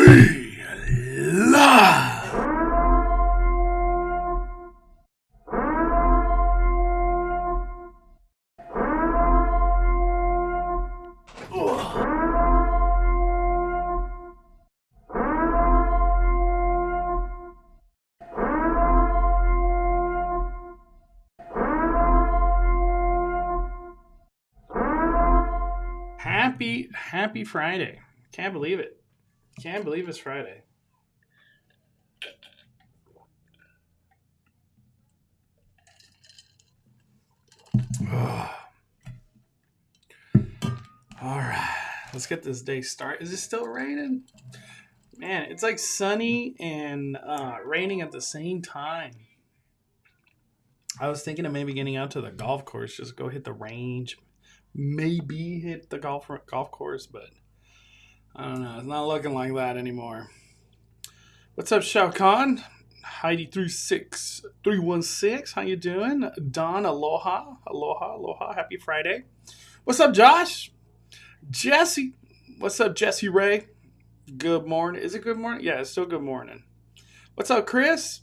We live. Happy Friday. Can't believe it. Can't believe it's Friday. All right. Let's get this day started. Is it still raining? Man, it's like sunny and raining at the same time. I was thinking of maybe getting out to the golf course, just go hit the range, maybe hit the golf course, but I don't know. It's not looking like that anymore. What's up, Shao Kahn? Heidi36316, how you doing? Don, aloha. Happy Friday. What's up, Josh? Jesse. What's up, Jesse Ray? Good morning. Is it good morning? Yeah, it's still good morning. What's up, Chris?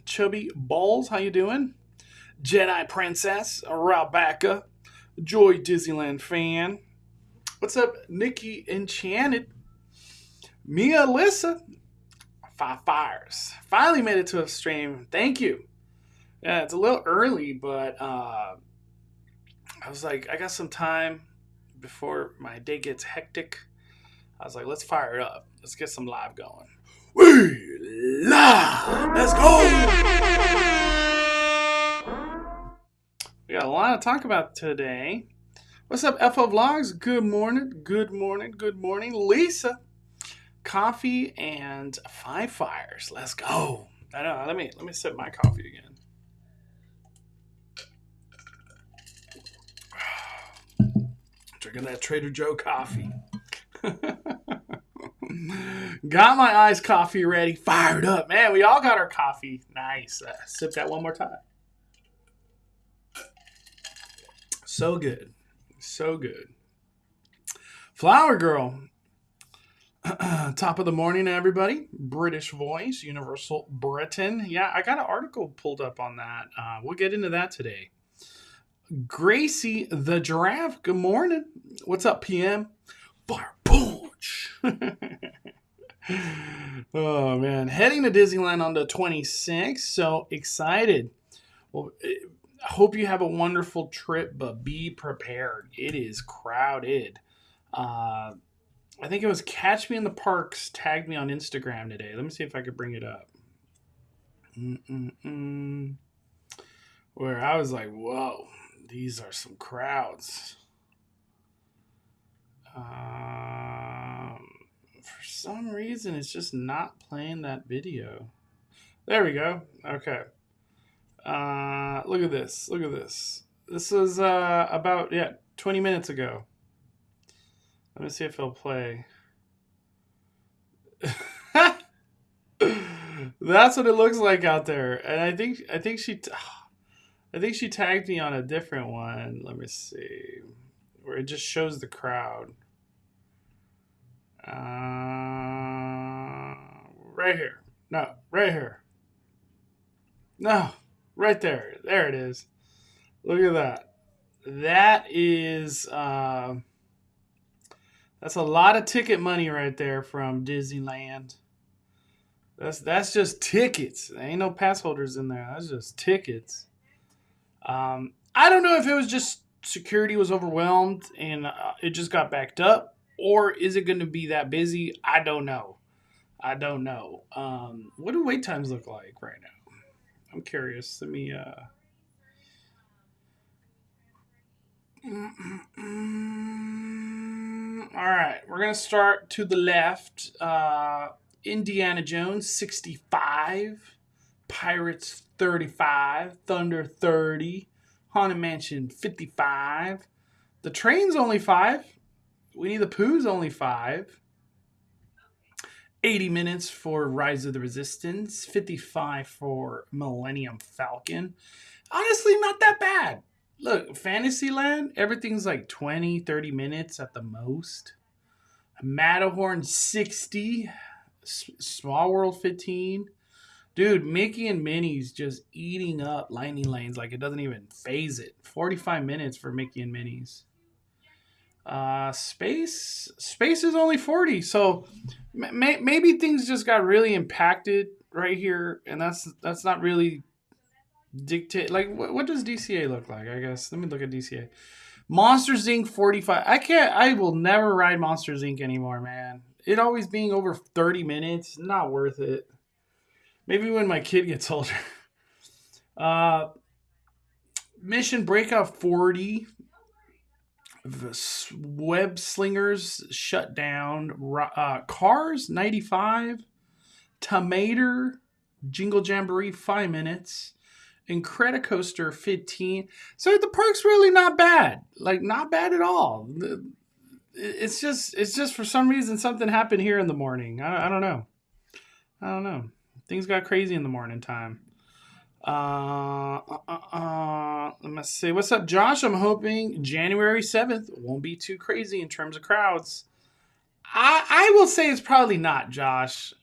Chubby Balls, how you doing? Jedi Princess, Rebecca. Joy Disneyland fan. What's up, Nikki Enchanted? Mia Alyssa. 5 Fires. Finally made it to a stream. Thank you. Yeah, it's a little early, but I was like, I got some time before my day gets hectic. I was like, let's fire it up. Let's get some live going. We live. Let's go. We got a lot to talk about today. What's up, FO Vlogs? Good morning. Lisa. Coffee and 5 Fires. Let's go. I know. Let me sip my coffee again. Drinking that Trader Joe coffee. Got my iced coffee ready. Fired up. Man, we all got our coffee. Nice. Sip that one more time. So good. So good. Flower Girl. Top of the morning, everybody. British voice, Universal Britain. Yeah, I got an article pulled up on that. We'll get into that today. Gracie the Giraffe. Good morning. What's up, PM? Fire punch. Oh, man. Heading to Disneyland on the 26th. So excited. Well, I hope you have a wonderful trip, but be prepared. It is crowded. I think it was Catch Me in the Parks tagged me on Instagram today. Let me see if I could bring it up. Where I was like, whoa, these are some crowds. For some reason, it's just not playing that video. There we go. Okay. Look at this. This was about 20 minutes ago. Let me see if it'll play. That's what it looks like out there. And I think she tagged me on a different one. Let me see. Where it just shows the crowd. Right here. No, right here. No, right there. There it is. Look at that. That is that's a lot of ticket money right there from Disneyland. That's just tickets. There ain't no pass holders in there. That's just tickets. I don't know if it was just security was overwhelmed and it just got backed up, or is it going to be that busy? I don't know. What do wait times look like right now? I'm curious. Let me All right, we're going to start to the left. Indiana Jones, 65. Pirates, 35. Thunder, 30. Haunted Mansion, 55. The Train's only 5. Winnie the Pooh's only 5. 80 minutes for Rise of the Resistance. 55 for Millennium Falcon. Honestly, not that bad. Look, Fantasyland, everything's like 20, 30 minutes at the most. Matterhorn, 60. Small World 15. Dude, Mickey and Minnie's just eating up lightning lanes like it doesn't even phase it. 45 minutes for Mickey and Minnie's. Space is only 40. So maybe things just got really impacted right here, and that's not really dictate. Like, what does DCA look like? I guess let me look at DCA. Monsters Inc. 45. I will never ride Monsters Inc. anymore, man. It always being over 30 minutes, not worth it. Maybe when my kid gets older. Uh, Mission Breakout 40. Web Slingers shut down. Cars 95. Tomater Jingle Jamboree 5 minutes. Incredicoaster 15. So the park's really not bad. Like, not bad at all. It's just for some reason something happened here in the morning. I don't know. Things got crazy in the morning time. Let me see. What's up, Josh? I'm hoping January 7th won't be too crazy in terms of crowds. I will say it's probably not, Josh.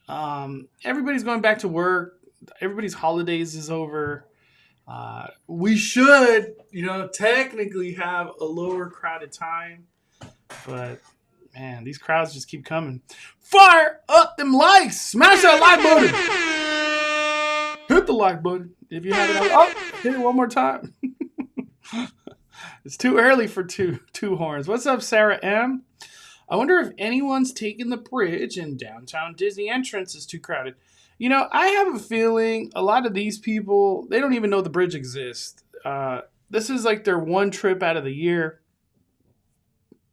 Everybody's going back to work. Everybody's holidays is over. We should, technically have a lower crowded time. But, man, these crowds just keep coming. Fire up them likes! Smash that like button! Hit the like button if you haven't. Oh, hit it one more time. It's too early for two horns. What's up, Sarah M? I wonder if anyone's taken the bridge and downtown Disney entrance is too crowded. I have a feeling a lot of these people, they don't even know the bridge exists. This is like their one trip out of the year.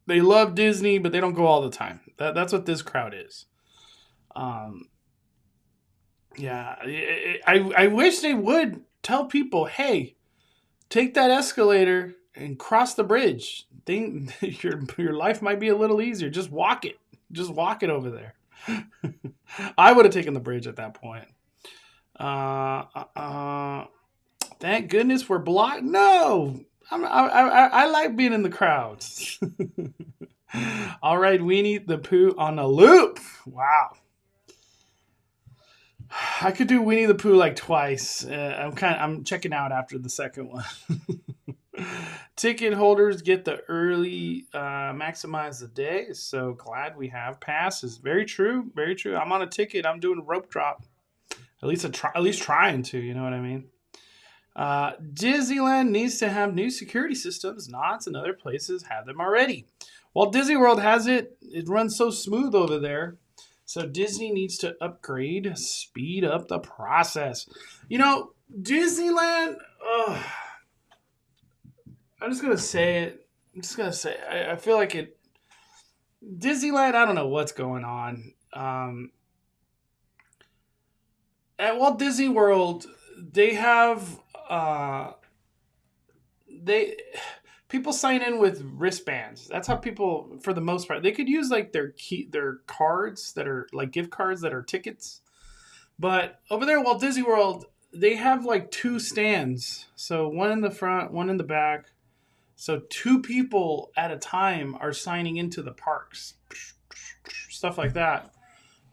They love Disney, but they don't go all the time. That's what this crowd is. Yeah, I wish they would tell people, hey, take that escalator and cross the bridge. Your life might be a little easier. Just walk it. Just walk it over there. I would have taken the bridge at that point. Thank goodness we're blocked. No, I like being in the crowds. All right, Winnie the Pooh on a loop. Wow. I could do Winnie the Pooh like twice. I'm checking out after the second one. Ticket holders get the early maximize the day. So glad we have passes. Very true. Very true. I'm on a ticket. I'm doing a rope drop. At least trying to. You know what I mean? Disneyland needs to have new security systems. Knott's and other places have them already. While Disney World has it, it runs so smooth over there. So Disney needs to upgrade, speed up the process. Disneyland, I'm just going to say it. I feel like it. Disneyland, I don't know what's going on. At Walt Disney World, they have, people sign in with wristbands. That's how people, for the most part, they could use like their cards that are like gift cards that are tickets. But over there at Walt Disney World, they have like two stands. So one in the front, one in the back. So two people at a time are signing into the parks. Stuff like that.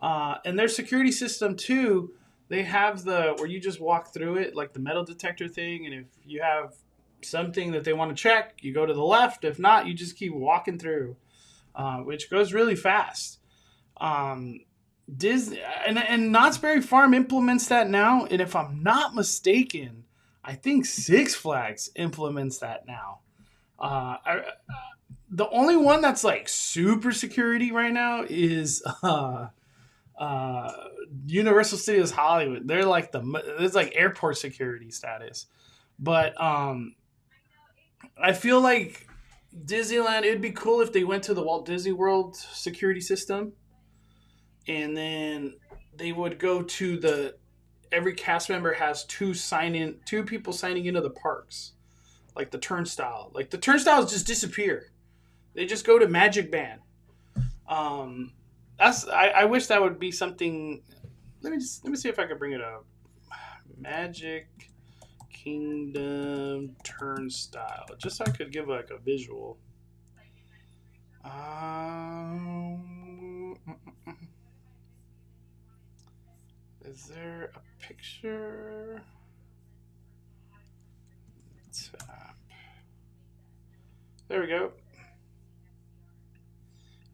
And their security system too, they have where you just walk through it, like the metal detector thing. And if you have something that they want to check, you go to the left. If not, you just keep walking through, which goes really fast. Disney and Knott's Berry Farm implements that now, and if I'm not mistaken, I think Six Flags implements that now. The only one that's like super security right now is Universal Studios Hollywood. They're like it's like airport security status, but I feel like Disneyland, it'd be cool if they went to the Walt Disney World security system, and then they would go to every cast member has two people signing into the parks, like the turnstile. Like the turnstiles just disappear. They just go to Magic Band. I wish that would be something. Let me see if I can bring it up. Magic Kingdom turnstile, just so I could give like a visual. Is there a picture? Tap. There we go.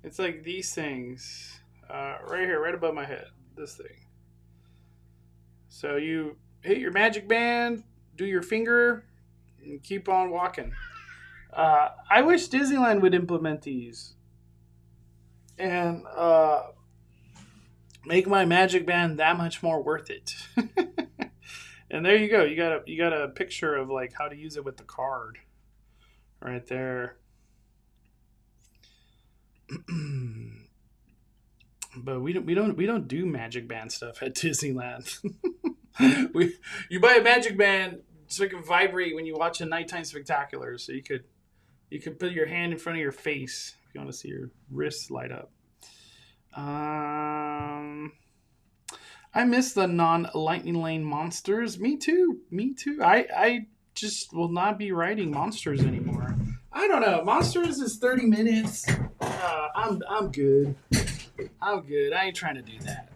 It's like these things. Right here, right above my head. This thing. So you hit your magic band, do your finger, and keep on walking. I wish Disneyland would implement these and make my magic band that much more worth it. And there you go. You got a picture of like how to use it with the card right there. But we don't do magic band stuff at Disneyland. You buy a magic band so it can vibrate when you watch a nighttime spectacular. So you could put your hand in front of your face if you want to see your wrists light up. I miss the non-lightning lane monsters. Me too. I just will not be riding monsters anymore. I don't know. Monsters is 30 minutes. I'm good. I ain't trying to do that.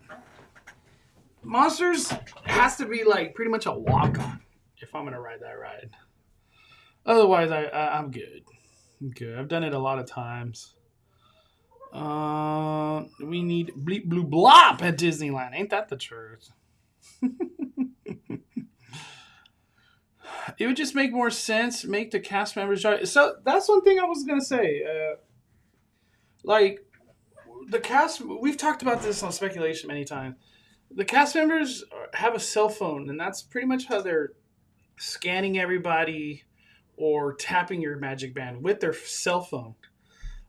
Monsters has to be like pretty much a walk-on if I'm gonna ride that ride. Otherwise, I'm good. I've done it a lot of times. We need bleep blue blop at Disneyland. Ain't that the truth? It would just make more sense. Make the cast members drive. So that's one thing I was gonna say. Like the cast, we've talked about this on speculation many times. The cast members have a cell phone, and that's pretty much how they're scanning everybody or tapping your magic band with their cell phone.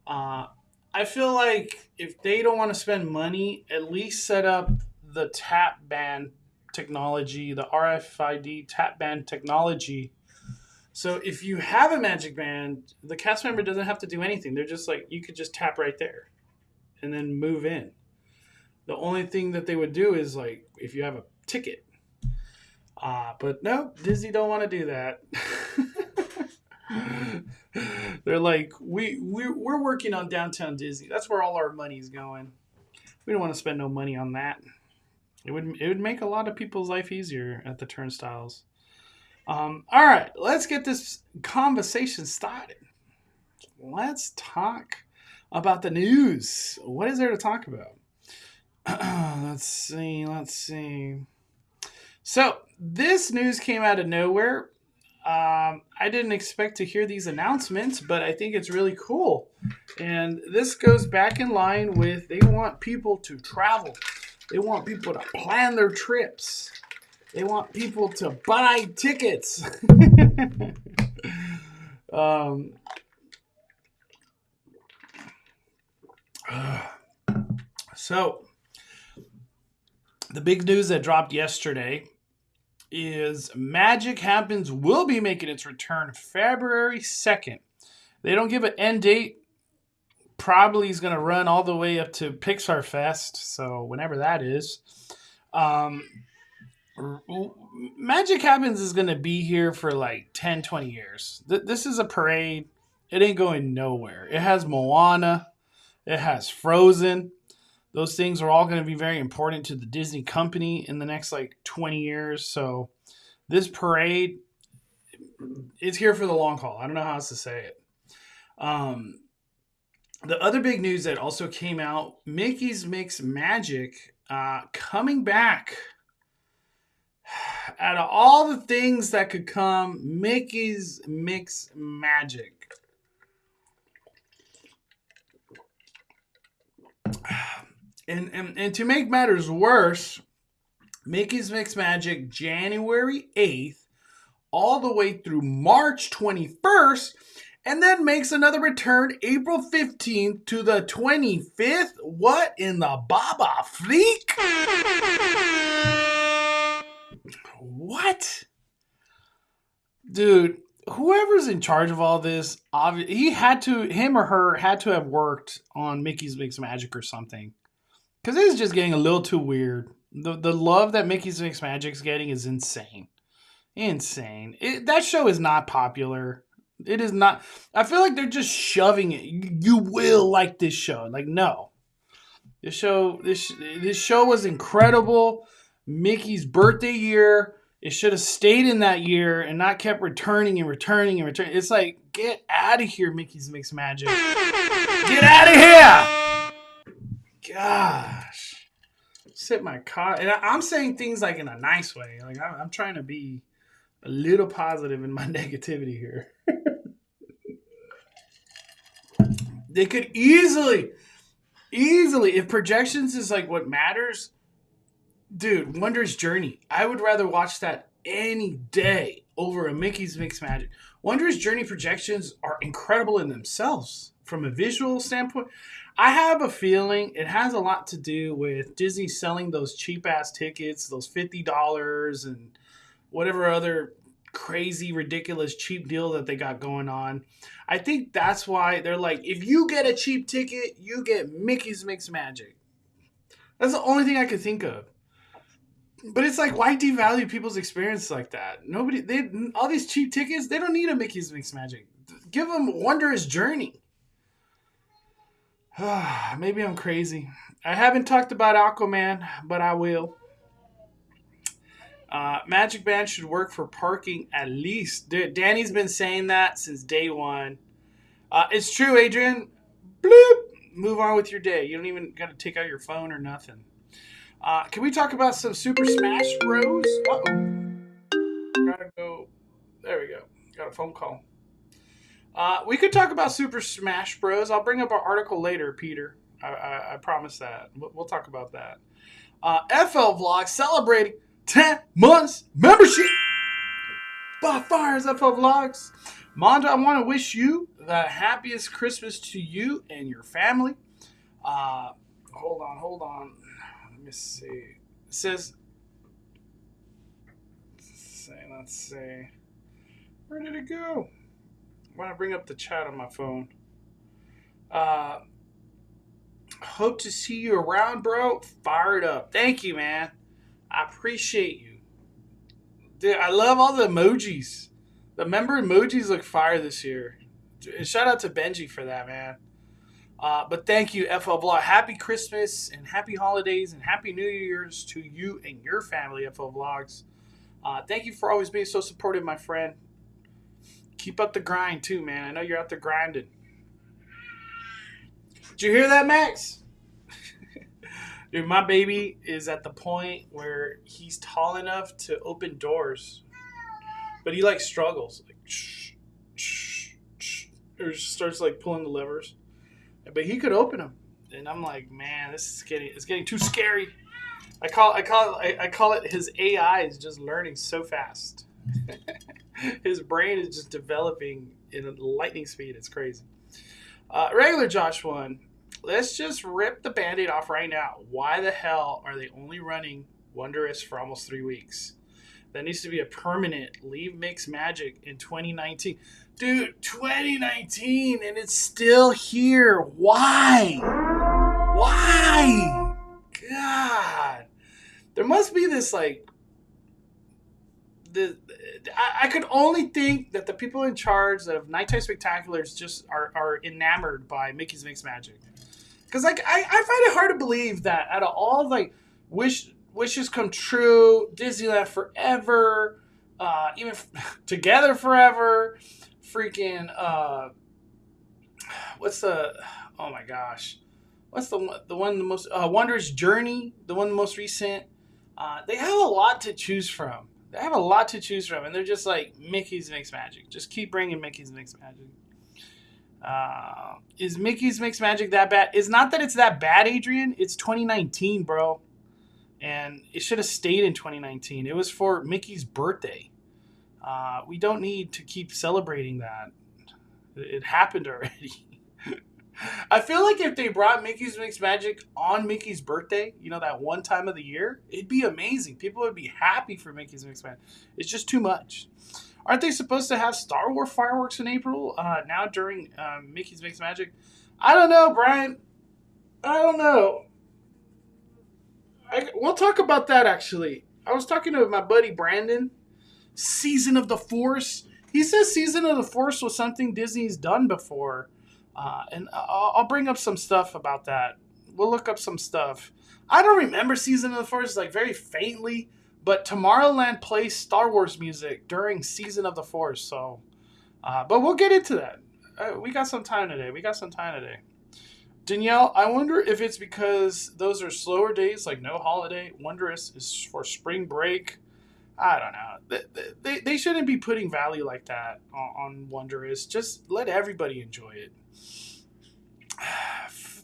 I feel like if they don't want to spend money, at least set up the tap band technology, the RFID tap band technology. So if you have a magic band, the cast member doesn't have to do anything. They're just like, you could just tap right there and then move in. The only thing that they would do is like, if you have a ticket. But no, Disney don't want to do that. They're like, we're working on downtown Disney. That's where all our money's going. We don't want to spend no money on that. It would make a lot of people's life easier at the turnstiles. All right, let's get this conversation started. Let's talk about the news. What is there to talk about? Let's see. So this news came out of nowhere. I didn't expect to hear these announcements, but I think it's really cool. And this goes back in line with they want people to travel. They want people to plan their trips. They want people to buy tickets. So, the big news that dropped yesterday is Magic Happens will be making its return February 2nd. They don't give an end date. Probably is going to run all the way up to Pixar Fest, so whenever that is. Magic Happens is going to be here for like 10, 20 years. This is a parade. It ain't going nowhere. It has Moana. It has Frozen. Those things are all going to be very important to the Disney company in the next like 20 years. So this parade is here for the long haul. I don't know how else to say it. The other big news that also came out, Mickey's Mix Magic coming back. Out of all the things that could come, Mickey's Mix Magic. And to make matters worse, Mickey's Mix Magic January 8th all the way through March 21st, and then makes another return April 15th to the 25th. What in the Baba Freak? What? Dude, whoever's in charge of all this, him or her had to have worked on Mickey's Mix Magic or something. Because it is just getting a little too weird. The love that Mickey's Mix Magic's getting is insane. That show is not popular. It is not. I feel like they're just shoving it. You will like this show. Like, no. This show was incredible. Mickey's birthday year. It should have stayed in that year and not kept returning and returning and returning. It's like, get out of here, Mickey's Mixed Magic. Get out of here! Gosh. Sit my car. And I'm saying things like in a nice way. Like I'm trying to be a little positive in my negativity here. They could easily, if projections is like what matters, dude, Wondrous Journey. I would rather watch that any day over a Mickey's Mixed Magic. Wondrous Journey projections are incredible in themselves from a visual standpoint. I have a feeling it has a lot to do with Disney selling those cheap-ass tickets, those $50 and whatever other crazy, ridiculous, cheap deal that they got going on. I think that's why they're like, if you get a cheap ticket, you get Mickey's Mixed Magic. That's the only thing I could think of. But it's like, why devalue people's experience like that? All these cheap tickets, they don't need a Mickey's Mixed Magic. Give them Wondrous Journey. Maybe I'm crazy. I haven't talked about Aquaman, but I will. Magic Band should work for parking at least. Danny's been saying that since day one. It's true, Adrian. Bloop. Move on with your day. You don't even got to take out your phone or nothing. Can we talk about some Super Smash Bros? Uh-oh. Gotta go. There we go. Got a phone call. We could talk about Super Smash Bros. I'll bring up our article later, Peter. I promise that. We'll talk about that. FL Vlog celebrating 10 months membership. Bonfire's FL Vlogs. Mondo, I want to wish you the happiest Christmas to you and your family. Hold on. Let me see. It says, let's see. Where did it go? I want to bring up the chat on my phone. Hope to see you around, bro. Fired up. Thank you, man. I appreciate you. Dude, I love all the emojis. The member emojis look fire this year. Shout out to Benji for that, man. But thank you, FL Vlog. Happy Christmas and happy holidays and happy New Year's to you and your family, FL Vlogs. Thank you for always being so supportive, my friend. Keep up the grind, too, man. I know you're out there grinding. Did you hear that, Max? Dude, my baby is at the point where he's tall enough to open doors. But he, like, struggles. Like, or just starts, like, pulling the levers. But he could open them. And I'm like, man, it's getting too scary. I call it his AI is just learning so fast. His brain is just developing in a lightning speed. It's crazy. Regular Josh 1. Let's just rip the Band-Aid off right now. Why the hell are they only running Wondrous for almost 3 weeks? That needs to be a permanent leave Mixed Magic in 2019. Dude, 2019 and it's still here. Why? Why? God. There must be this like... I could only think that the people in charge of Nighttime Spectaculars just are enamored by Mickey's Mixed Magic. Because like I find it hard to believe that out of all like wishes come true, Disneyland forever, even Together Forever, freaking what's the most Wondrous Journey, the one most recent. They have a lot to choose from. And they're just like Mickey's Mixed Magic. Just keep bringing Mickey's Mixed Magic. Is Mickey's Mixed Magic that bad? It's not that it's that bad, Adrian. It's 2019, bro. And it should have stayed in 2019. It was for Mickey's birthday. We don't need to keep celebrating that. It happened already. I feel like if they brought Mickey's Mixed Magic on Mickey's birthday, you know, that one time of the year, it'd be amazing. People would be happy for Mickey's Mixed Magic. It's just too much. Aren't they supposed to have Star Wars fireworks in April now during Mickey's Mixed Magic? I don't know, Brian. I don't know. We'll talk about that, actually. I was talking to my buddy Brandon. Season of the Force. He says Season of the Force was something Disney's done before. And I'll bring up some stuff about that We'll look up some stuff. I don't remember Season of the Force like very faintly, but Tomorrowland plays Star Wars music during Season of the Force. So, but we'll get into that. We got some time today. Danielle, I wonder if it's because those are slower days, like no holiday. Wondrous is for spring break. I don't know. They shouldn't be putting value like that on Wondrous. Just let everybody enjoy it.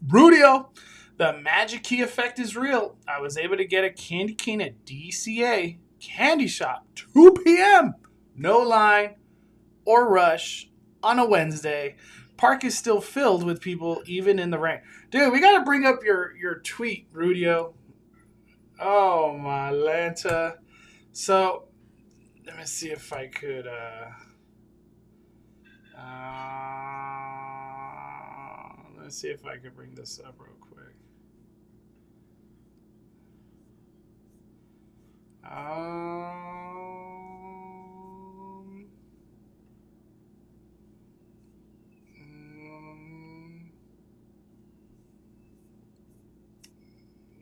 Rudio, the magic key effect is real. I was able to get a candy cane at DCA Candy Shop, 2 p.m. No line or rush on a Wednesday. Park is still filled with people, even in the rain. Dude, we got to bring up your tweet, Rudio. Oh, my Lanta. So, let me see if I could... let's see if I could bring this up real quick.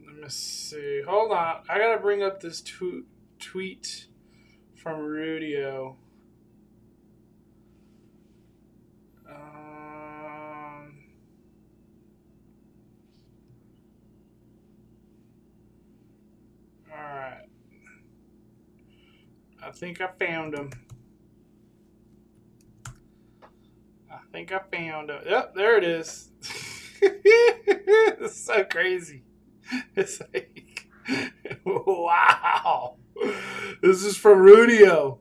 Let me see. Hold on. I gotta bring up this tweet from Rudio. Alright. I think I found him. Yep, there it is. It's so crazy. It's like, wow. This is from Rudio.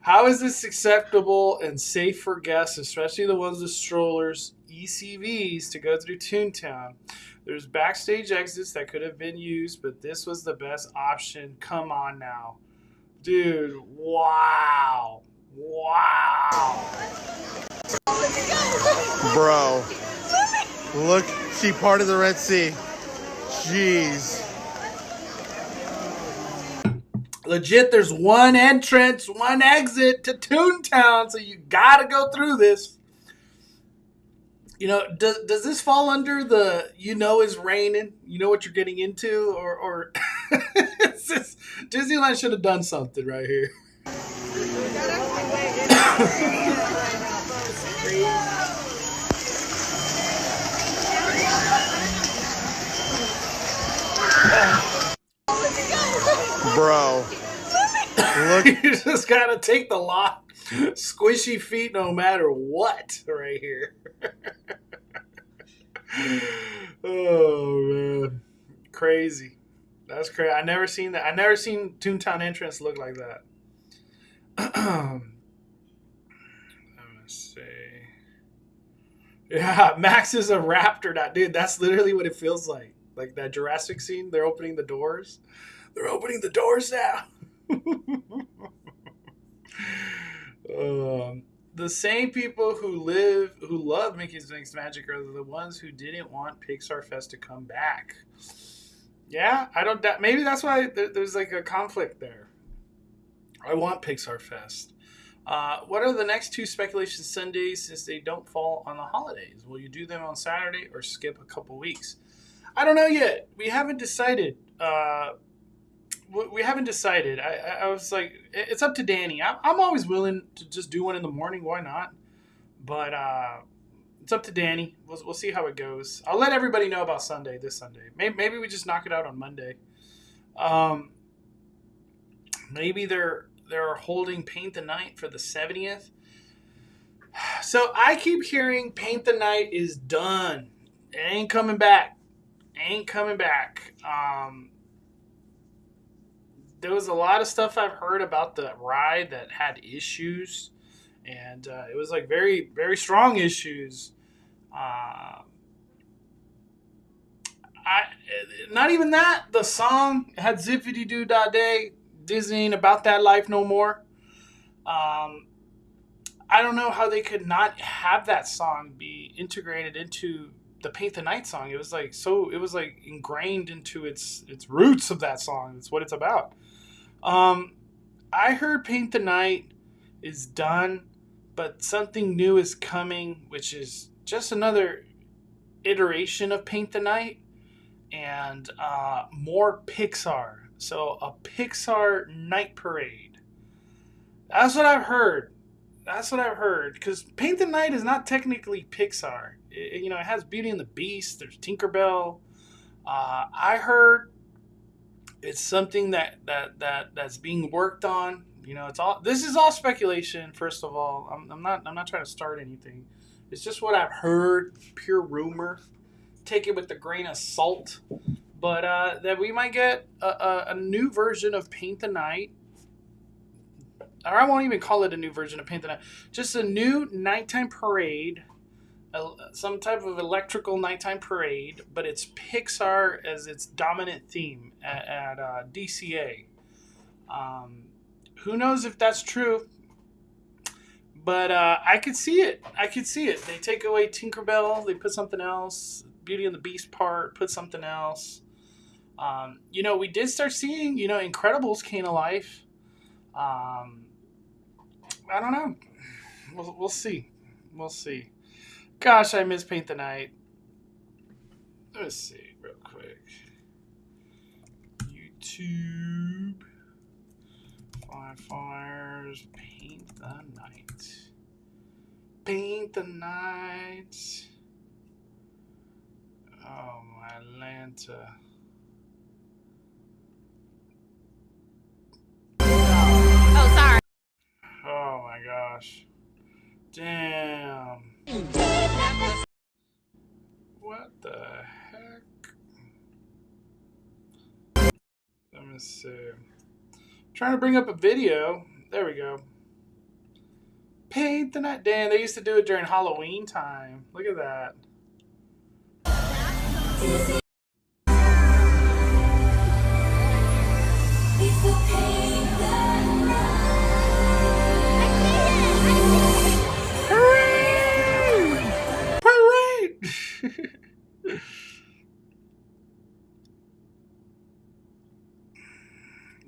How is this acceptable and safe for guests, especially the ones with strollers, ECVs, to go through Toontown? There's backstage exits that could have been used, but this was the best option. Come on now. Dude, wow. Bro, look, she parted the Red Sea. Jeez. Legit, there's one entrance, one exit to Toontown, so you gotta go through this. You know, does this fall under the it's raining, you know what you're getting into, or Disneyland should have done something right here. Bro, look. You just gotta take the lot. Squishy feet no matter what right here. Oh, man. Crazy. That's crazy. I never seen that. I never seen Toontown entrance look like that. Let me see. Yeah, Max is a raptor. Dude, that's literally what it feels like. Like that Jurassic scene. They're opening the doors. They're opening the doors now. The same people who love Mickey's Makes Magic are the ones who didn't want Pixar Fest to come back. Yeah, I don't. Maybe that's why there's like a conflict there. I want Pixar Fest. What are the next 2 speculation Sundays since they don't fall on the holidays? Will you do them on Saturday or skip a couple weeks? I don't know yet. We haven't decided. I was like, it's up to Danny. I'm always willing to just do one in the morning. Why not? But it's up to Danny. We'll see how it goes. I'll let everybody know about this Sunday. Maybe we just knock it out on Monday. Maybe they're holding Paint the Night for the 70th. So I keep hearing Paint the Night is done. It ain't coming back. There was a lot of stuff I've heard about the ride that had issues, and it was like very, very strong issues. Not even that. The song had Zippity Doo Da Day. Disney ain't about that life no more. I don't know how they could not have that song be integrated into the Paint the Night song. It was like ingrained into its roots of that song. It's what it's about. I heard Paint the Night is done, but something new is coming, which is just another iteration of Paint the Night. and more Pixar. So a Pixar night parade. That's what I've heard. That's what I've heard. Because Paint the Night is not technically Pixar. It has Beauty and the Beast. There's Tinkerbell. I heard it's something that's being worked on. It's all. This is all speculation. First of all, I'm not trying to start anything. It's just what I've heard, pure rumor. Take it with a grain of salt. But that we might get a new version of Paint the Night. Or I won't even call it a new version of Paint the Night. Just a new nighttime parade. Some type of electrical nighttime parade. But it's Pixar as its dominant theme at DCA. Who knows if that's true. But I could see it. They take away Tinkerbell. They put something else. Beauty and the Beast part. Put something else. We did start seeing, Incredibles came to life. I don't know. We'll see. We'll see. Gosh, I miss Paint the Night. Let's see real quick. YouTube. Fires. Paint the Night. Paint the Night. Oh, my Atlanta. Oh, sorry. Oh my gosh. Damn. What the heck? Let me see. Trying to bring up a video. There we go. Paint the Night. Damn, they used to do it during Halloween time. Look at that.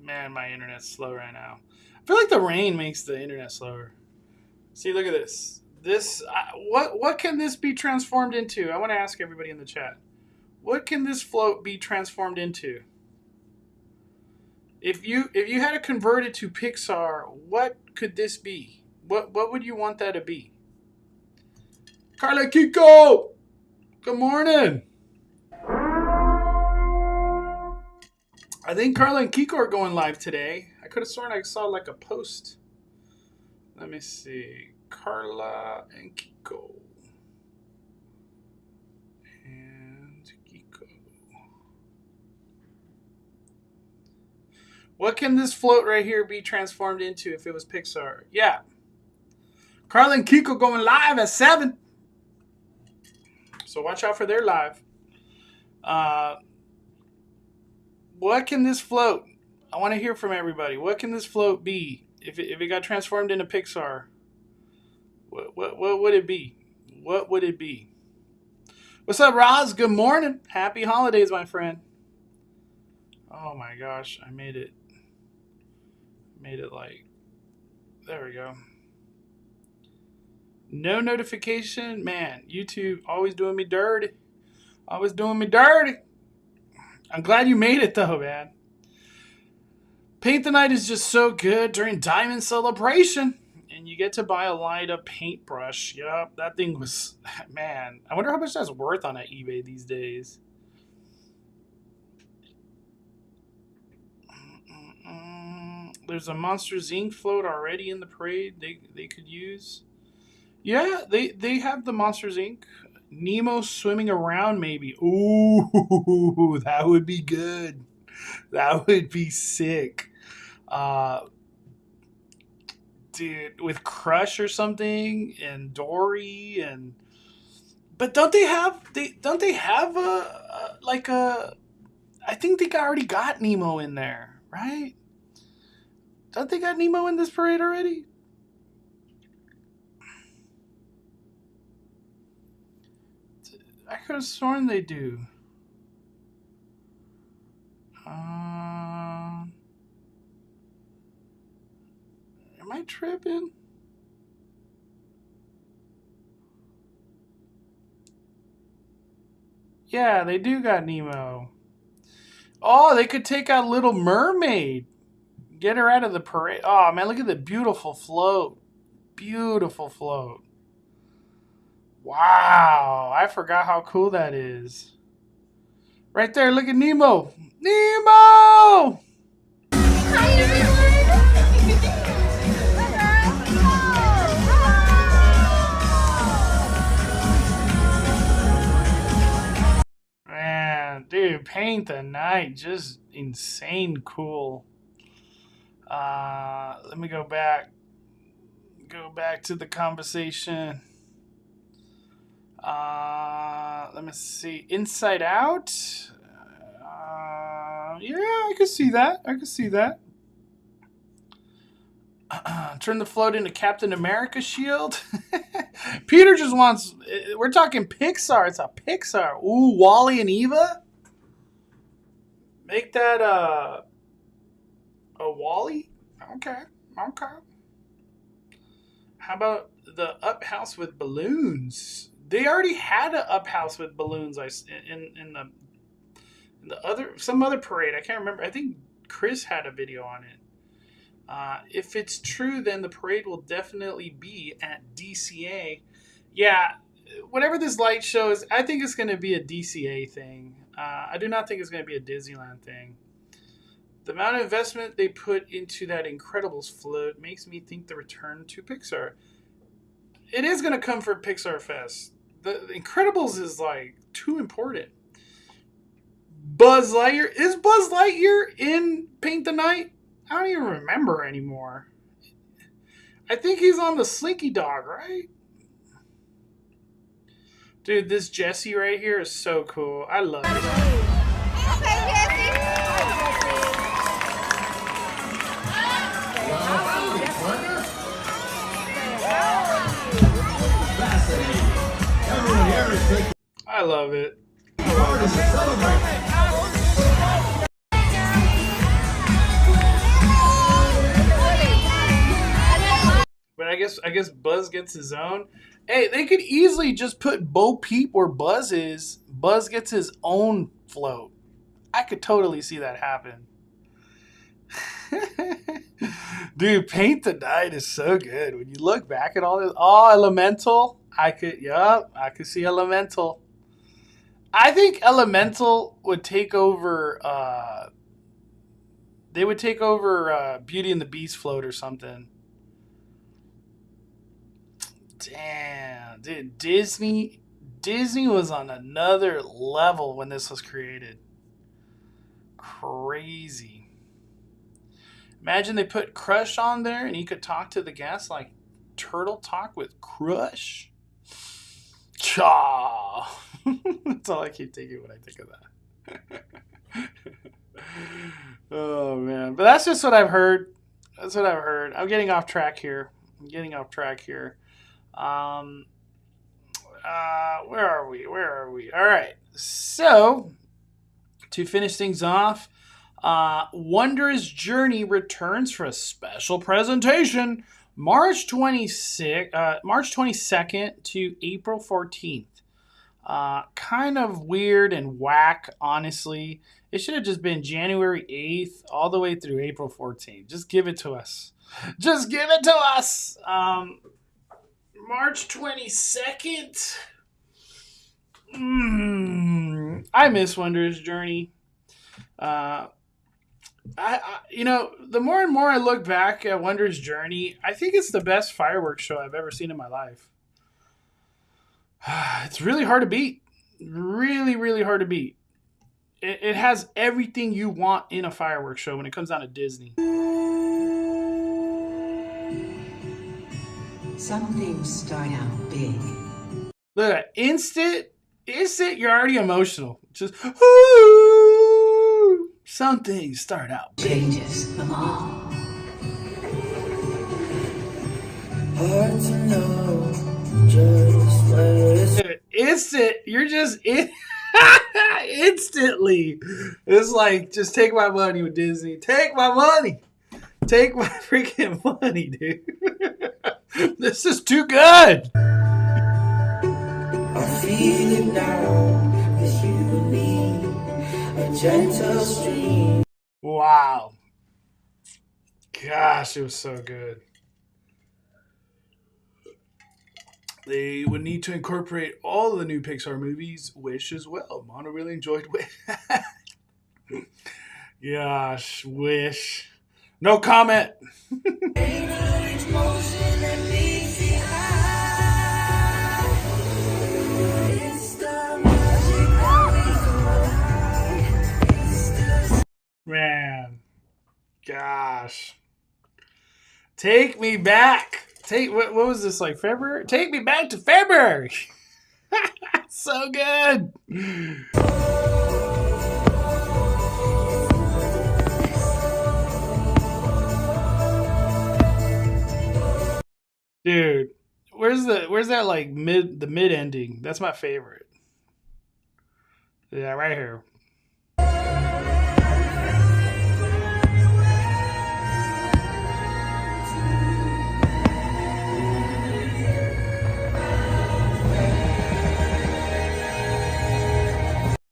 Man, my internet's slow right now. I feel like the rain makes the internet slower. See, look at this. What can this be transformed into? I want to ask everybody in the chat. What can this float be transformed into? If you had to convert it to Pixar, what could this be? What would you want that to be? Carla Kiko! Good morning! I think Carla and Kiko are going live today. I could have sworn I saw like a post. Let me see. Carla and Kiko. And Kiko. What can this float right here be transformed into if it was Pixar? Yeah. Carla and Kiko going live at 7. So watch out for their live. What can this float? I want to hear from everybody. What can this float be if it got transformed into Pixar? What would it be? What would it be? What's up, Roz? Good morning. Happy holidays, my friend. Oh my gosh, I made it. Like, there we go. No notification. Man, YouTube always doing me dirty. Always doing me dirty. I'm glad you made it though, man. Paint the Night is just so good during Diamond Celebration. And you get to buy a light up paintbrush. Yup, that thing was, man. I wonder how much that's worth on eBay these days. There's a Monsters Inc. float already in the parade they could use. Yeah, they have the Monsters Inc. Nemo swimming around, maybe. Ooh, that would be good. That would be sick. Dude, with Crush or something, and Dory, and but don't they have I think they already got Nemo in there, right? Don't they got Nemo in this parade already? I could have sworn they do. Am I tripping? Yeah, they do got Nemo. Oh, they could take out Little Mermaid. Get her out of the parade. Oh, man, look at the beautiful float. Beautiful float. Wow. I forgot how cool that is. Right there, look at Nemo. Nemo! Hi, everyone. Man, dude, Paint the Night. Just insane cool. Let me go back. Go back to the conversation. Let me see. Inside Out. Yeah, I can see that. I can see that. Turn the float into Captain America shield. Peter just wants. We're talking Pixar. It's a Pixar. Ooh, Wally and Eva. Make that a Wally. Okay. Okay. How about the Up House with balloons? They already had an Up House with balloons. In the other some other parade. I can't remember. I think Chris had a video on it. If it's true, then the parade will definitely be at DCA. Yeah, whatever this light show is, I think it's going to be a DCA thing. I do not think it's going to be a Disneyland thing. The amount of investment they put into that Incredibles float makes me think the return to Pixar. It is going to come for Pixar Fest. The Incredibles is like too important. Buzz Lightyear. Is Buzz Lightyear in Paint the Night? I don't even remember anymore. I think he's on the Slinky Dog, right? Dude, this Jessie right here is so cool. I love it. Hey, I love it. But I guess Buzz gets his own. Hey, they could easily just put Bo Peep where Buzz is. Buzz gets his own float. I could totally see that happen. Dude, Paint the Night is so good. When you look back at all this, Elemental. I could see Elemental. I think Elemental would take over. They would take over Beauty and the Beast float or something. Damn, dude, Disney was on another level when this was created. Crazy. Imagine they put Crush on there and you could talk to the guests like Turtle Talk with Crush. Cha. That's all I keep thinking when I think of that. Oh man, but that's just what I've heard. That's what I've heard. I'm getting off track here. Where are we? All right. So, to finish things off, Wondrous Journey returns for a special presentation March 22nd to April 14th. Kind of weird and whack, honestly. It should have just been January 8th all the way through April 14th. Just give it to us. Just give it to us. March 22nd. I miss Wondrous Journey. I the more and more I look back at Wondrous Journey, I think it's the best fireworks show I've ever seen in my life. It's really hard to beat. Really, really hard to beat. It has everything you want in a fireworks show when it comes down to Disney. Some things start out big. Look at that. Instant, you're already emotional. Just, ooh, some things start out big. Changes them all. Hard to know just where it's Instant, you're just instantly. It's like, just take my money with Disney. Take my money. Take my freaking money, dude. This is too good. I feel it now. 'Cause you gentle stream. Wow. Gosh, it was so good. They would need to incorporate all the new Pixar movies, Wish as well. Mono really enjoyed Wish. Gosh, Wish. No comment. Man. Gosh. Take me back. What was this, like February? Take me back to February. So good. Dude, where's that like mid ending? That's my favorite. Yeah, right here.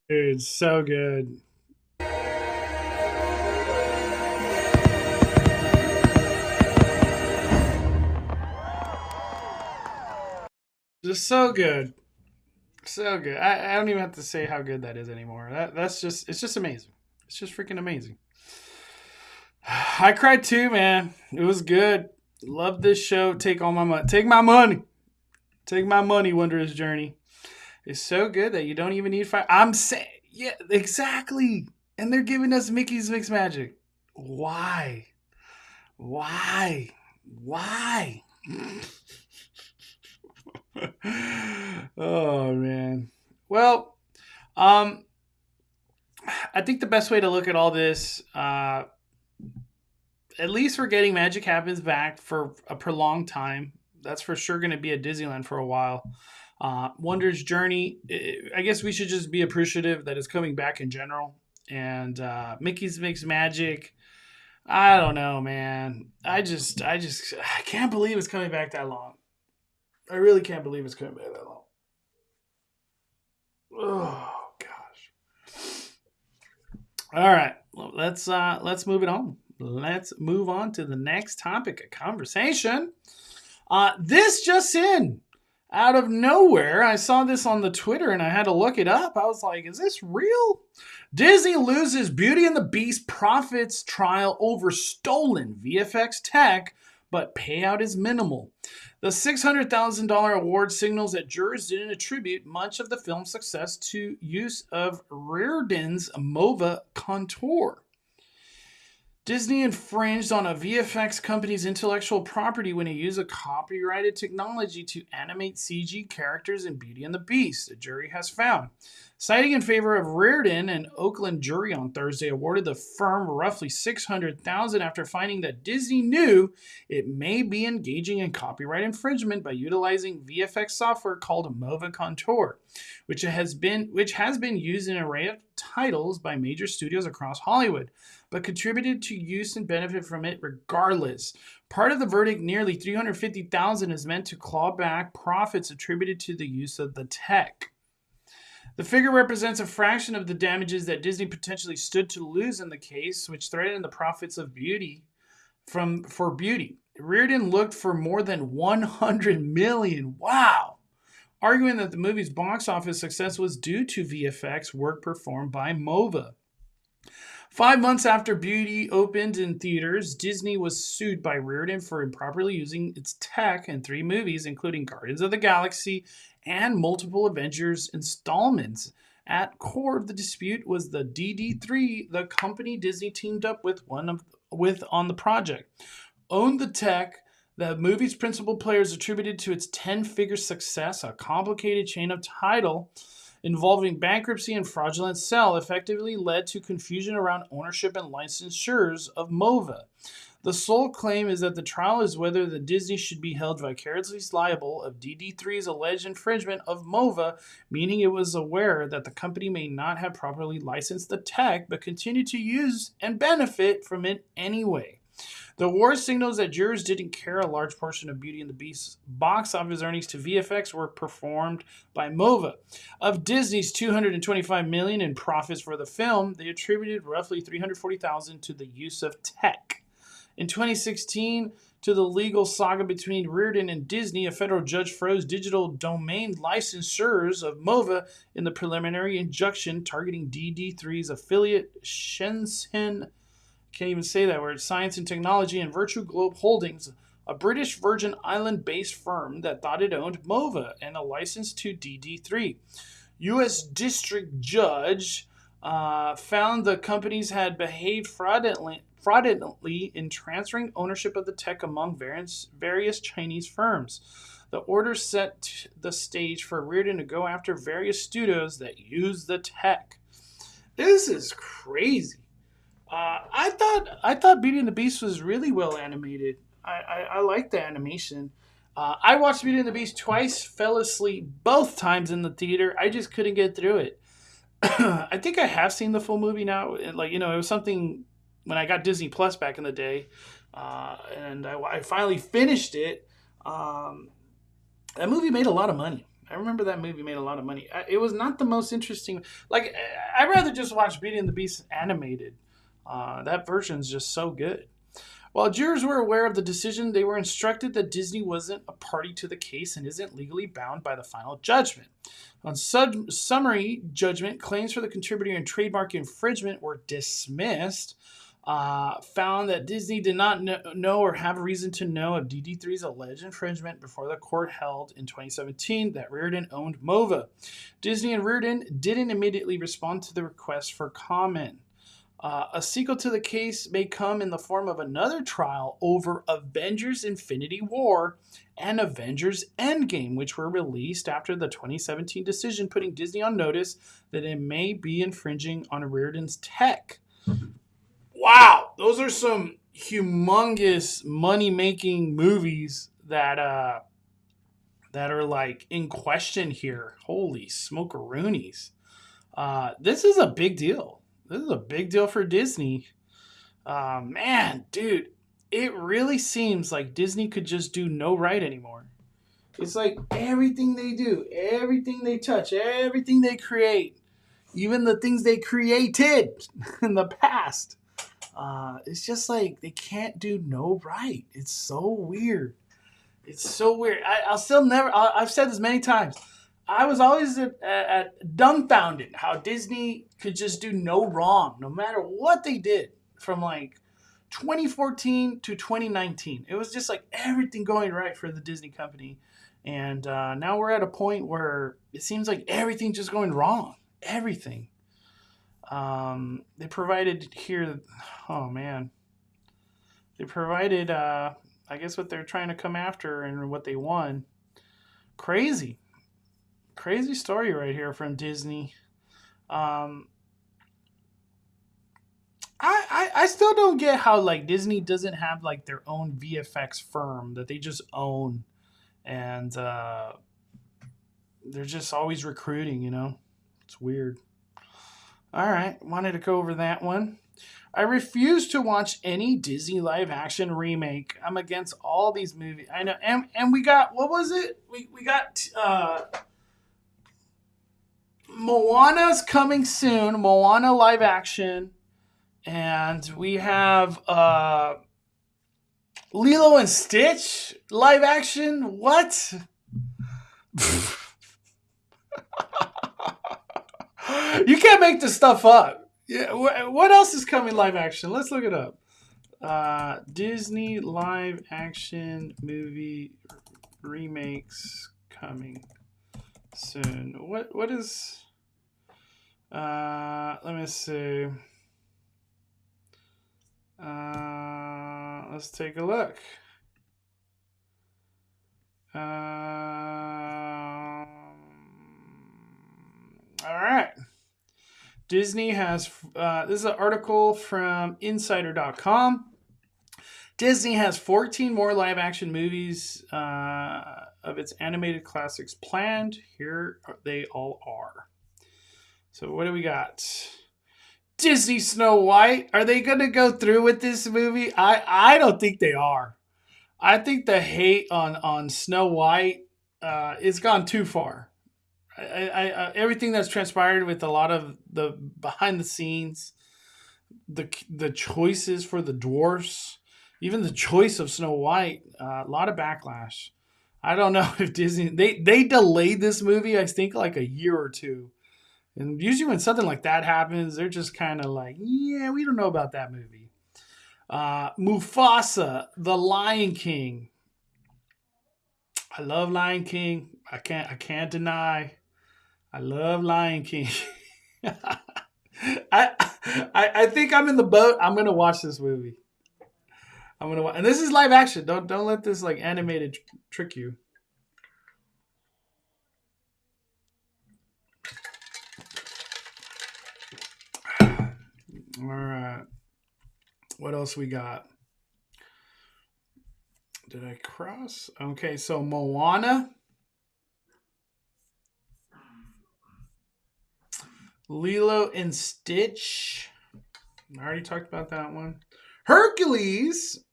Dude, so good. Just so good. So good. I don't even have to say how good that is anymore. It's just amazing. It's just freaking amazing. I cried too, man. It was good. Love this show. Take all my money. Take my money. Take my money, Wondrous Journey. It's so good that you don't even need fire. I'm saying, yeah, exactly. And they're giving us Mickey's Mixed Magic. Why? Why? Why? Oh, man. Well, I think the best way to look at all this, at least we're getting Magic Happens back for a prolonged time. That's for sure going to be at Disneyland for a while. Wondrous Journey, I guess we should just be appreciative that it's coming back in general. And Mickey's Mixed Magic, I don't know, man. I can't believe it's coming back that long. I really can't believe it's coming back that long. Oh gosh. All right, well, let's move it on. Let's move on to the next topic of conversation. This just in. Out of nowhere, I saw this on the Twitter and I had to look it up. I was like, is this real? Disney loses Beauty and the Beast profits trial over stolen VFX tech, but payout is minimal. The $600,000 award signals that jurors didn't attribute much of the film's success to use of Reardon's MOVA contour. Disney infringed on a VFX company's intellectual property when it used a copyrighted technology to animate CG characters in Beauty and the Beast, the jury has found. Citing in favor of Reardon, an Oakland jury on Thursday awarded the firm roughly $600,000 after finding that Disney knew it may be engaging in copyright infringement by utilizing VFX software called MOVA Contour, which has been used in an array of titles by major studios across Hollywood, but contributed to use and benefit from it regardless. Part of the verdict, nearly $350,000, is meant to claw back profits attributed to the use of the tech. The figure represents a fraction of the damages that Disney potentially stood to lose in the case, which threatened the profits of Beauty for Beauty. Reardon looked for more than $100 million. Wow! Arguing that the movie's box office success was due to VFX work performed by MOVA. 5 months after Beauty opened in theaters, Disney was sued by Reardon for improperly using its tech in 3 movies, including Guardians of the Galaxy and multiple Avengers installments. At core of the dispute was the DD3, the company Disney teamed up with on the project. Owned the tech. The movie's principal players attributed to its 10-figure success, a complicated chain of title involving bankruptcy and fraudulent sale effectively led to confusion around ownership and licensures of MOVA. The sole claim is that the trial is whether the Disney should be held vicariously liable of DD3's alleged infringement of MOVA, meaning it was aware that the company may not have properly licensed the tech but continued to use and benefit from it anyway. The award signals that jurors didn't care a large portion of Beauty and the Beast's box office earnings to VFX were performed by MOVA. Of Disney's $225 million in profits for the film, they attributed roughly $340,000 to the use of tech. In 2016, to the legal saga between Reardon and Disney, a federal judge froze digital domain licensures of MOVA in the preliminary injunction targeting DD3's affiliate Shenzhen, can't even say that word, Science and Technology and Virtue Globe Holdings, a British Virgin Island-based firm that thought it owned MOVA and a license to DD3. U.S. District Judge found the companies had behaved fraudulently in transferring ownership of the tech among various Chinese firms. The order set the stage for Reardon to go after various studios that use the tech. This is crazy. I thought Beauty and the Beast was really well animated. I like the animation. I watched Beauty and the Beast twice, fell asleep both times in the theater. I just couldn't get through it. I think I have seen the full movie now. It was something when I got Disney Plus back in the day, and I finally finished it. That movie made a lot of money. I remember that movie made a lot of money. It was not the most interesting. Like, I'd rather just watch Beauty and the Beast animated. That version's just so good. While jurors were aware of the decision, they were instructed that Disney wasn't a party to the case and isn't legally bound by the final judgment. On summary judgment, claims for the contributor and trademark infringement were dismissed. Found that Disney did not know or have reason to know of DD3's alleged infringement before the court held in 2017 that Reardon owned MOVA. Disney and Reardon didn't immediately respond to the request for comment. A sequel to the case may come in the form of another trial over Avengers Infinity War and Avengers Endgame, which were released after the 2017 decision putting Disney on notice that it may be infringing on Reardon's tech. Wow, those are some humongous money-making movies that are like in question here. Holy smokeroonies. This is a big deal. This is a big deal for Disney. Man, dude, it really seems like Disney could just do no right anymore. It's like everything they do, everything they touch, everything they create, even the things they created in the past. It's just like they can't do no right. It's so weird. It's so weird. I've said this many times. I was always at dumbfounded how Disney could just do no wrong, no matter what they did from like 2014 to 2019. It was just like everything going right for the Disney company. And now we're at a point where it seems like everything's just going wrong. Everything. They provided here, oh man. They provided, I guess what they're trying to come after and what they won. Crazy story right here from Disney. I still don't get how like Disney doesn't have like their own VFX firm that they just own, and they're just always recruiting. It's weird. All right, wanted to go over that one. I refuse to watch any Disney live action remake. I'm against all these movies. I know, and we got, what was it? We got Moana's coming soon. Moana live action. And we have Lilo and Stitch live action. What? You can't make this stuff up. Yeah. What else is coming live action? Let's look it up. Disney live action movie remakes coming soon. What is? Let me see. Let's take a look. All right. Disney has, this is an article from Insider.com. Disney has 14 more live action movies of its animated classics planned. Here they all are. So what do we got? Disney Snow White. Are they going to go through with this movie? I don't think they are. I think the hate on Snow White it's gone too far. Everything that's transpired with a lot of the behind the scenes, the choices for the dwarfs, even the choice of Snow White, a lot of backlash. I don't know if Disney they delayed this movie. I think like a year or two. And usually when something like that happens, they're just kind of like, yeah, we don't know about that movie. Mufasa, The Lion King. I love Lion King. I can't deny. I love Lion King. I think I'm in the boat. I'm gonna watch this movie. I'm gonna watch, and this is live action. Don't let this like animated trick you. All right. What else we got? Did I cross? Okay, so Moana. Lilo and Stitch. I already talked about that one. Hercules.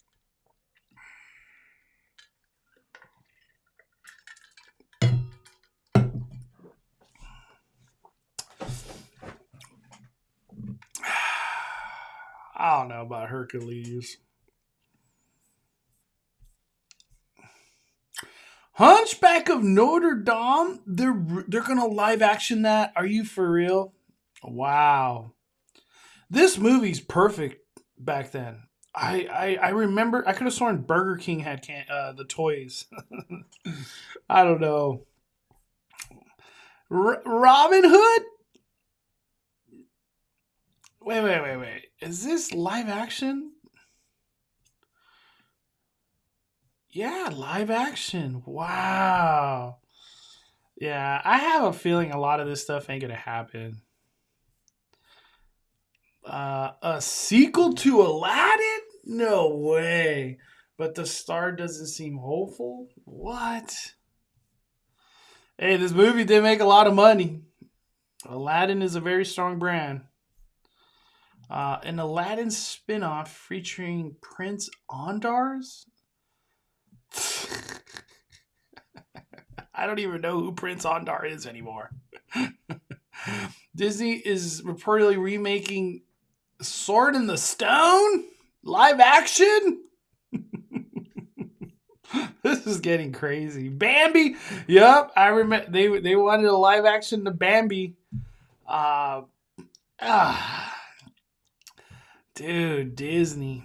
I don't know about Hercules. Hunchback of Notre Dame. They're gonna live action that. Are you for real? Wow. This movie's perfect back then. I remember. I could have sworn Burger King had the toys. I don't know. Robin Hood. Wait. Is this live action? Yeah, live action. Wow. Yeah, I have a feeling a lot of this stuff ain't gonna happen. A sequel to Aladdin? No way. But the star doesn't seem hopeful? What? Hey, this movie did make a lot of money. Aladdin is a very strong brand. An Aladdin spin-off featuring Prince Ondars? I don't even know who Prince Ondar is anymore. Disney is reportedly remaking Sword in the Stone? Live action? This is getting crazy. Bambi? Yep, I remember they wanted a live action to Bambi. Dude, Disney.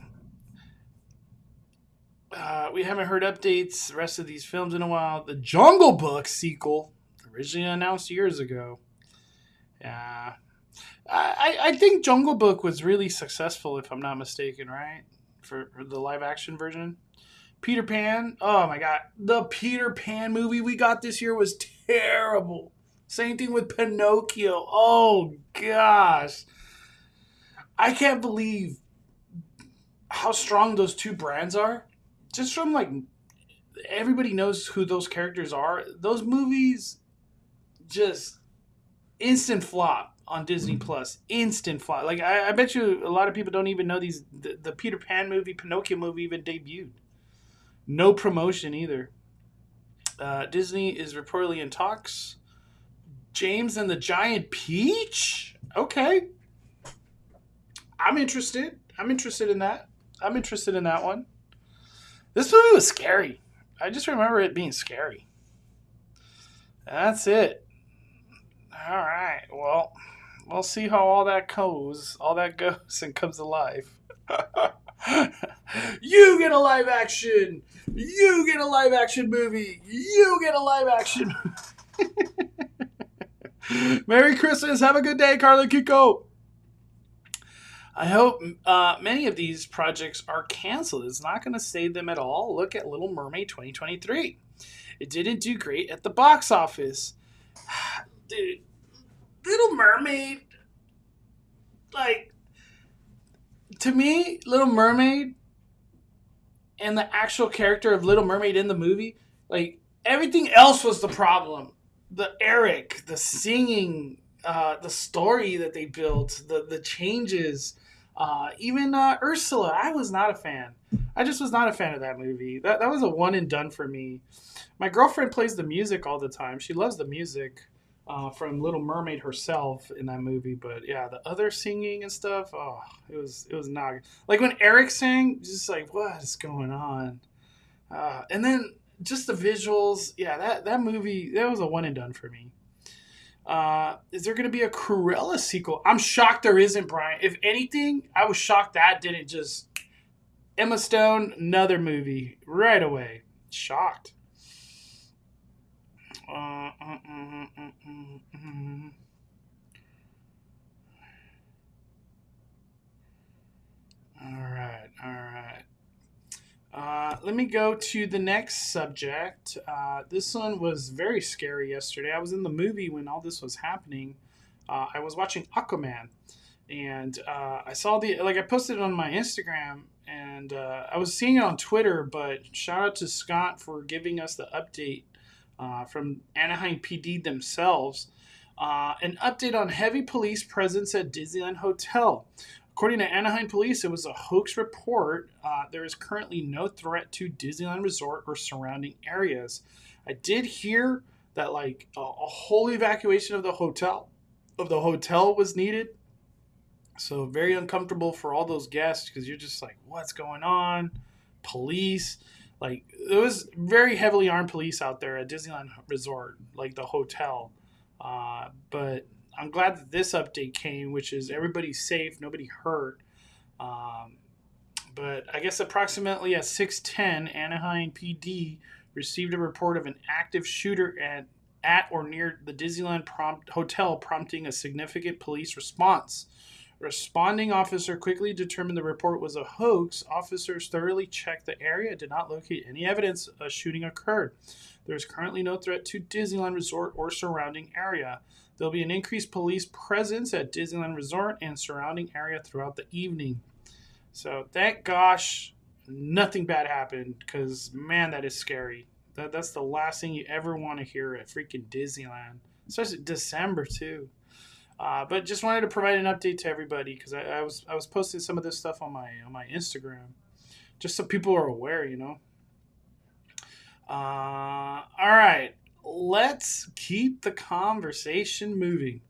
We haven't heard updates the rest of these films in a while. The Jungle Book sequel, originally announced years ago. Yeah. I think Jungle Book was really successful, if I'm not mistaken, right? For the live action version. Peter Pan. Oh my God. The Peter Pan movie we got this year was terrible. Same thing with Pinocchio. Oh gosh. I can't believe how strong those two brands are. Just from like, everybody knows who those characters are. Those movies just instant flop on Disney Plus. Instant flop. Like I bet you a lot of people don't even know the Peter Pan movie, Pinocchio movie even debuted. No promotion either. Disney is reportedly in talks. James and the Giant Peach? Okay. I'm interested. I'm interested in that. I'm interested in that one. This movie was scary. I just remember it being scary. That's it. All right. Well, we'll see how all that goes. All that goes and comes to life. You get a live action. You get a live action movie. You get a live action. Merry Christmas. Have a good day, Carla Kiko. I hope many of these projects are canceled. It's not going to save them at all. Look at Little Mermaid 2023. It didn't do great at the box office. Dude, Little Mermaid, like, to me, Little Mermaid and the actual character of Little Mermaid in the movie, like, everything else was the problem. The Eric, the singing, the story that they built, the changes, even Ursula. I was not a fan. I just was not a fan of that movie. That was a one and done for me. My girlfriend plays the music all the time. She loves the music from Little Mermaid herself in that movie. But yeah, the other singing and stuff, oh, it was not like when Eric sang. Just like, what is going on? And then just the visuals. Yeah, that movie, that was a one and done for me. Is there going to be a Cruella sequel? I'm shocked there isn't, Brian. If anything, I was shocked that didn't just Emma Stone, another movie right away. Shocked. All right. Let me go to the next subject. This one was very scary yesterday. I was in the movie when all this was happening. I was watching Aquaman, and I saw I posted it on my Instagram, and I was seeing it on Twitter, but shout out to Scott for giving us the update from Anaheim PD themselves. An update on heavy police presence at Disneyland Hotel. According to Anaheim Police, it was a hoax report. There is currently no threat to Disneyland Resort or surrounding areas. I did hear that a whole evacuation of the hotel was needed. So very uncomfortable for all those guests because you're just like, what's going on? Police. There was very heavily armed police out there at Disneyland Resort, like the hotel. But I'm glad that this update came, which is everybody's safe, nobody hurt. But I guess approximately at 6:10, Anaheim PD received a report of an active shooter at or near the Disneyland Hotel, prompting a significant police response. A responding officer quickly determined the report was a hoax. Officers thoroughly checked the area and did not locate any evidence a shooting occurred. There is currently no threat to Disneyland Resort or surrounding area. There will be an increased police presence at Disneyland Resort and surrounding area throughout the evening. So thank gosh nothing bad happened, because man, that is scary. That's the last thing you ever want to hear at freaking Disneyland, especially December too. But just wanted to provide an update to everybody because I was posting some of this stuff on my Instagram, just so people are aware, All right, let's keep the conversation moving.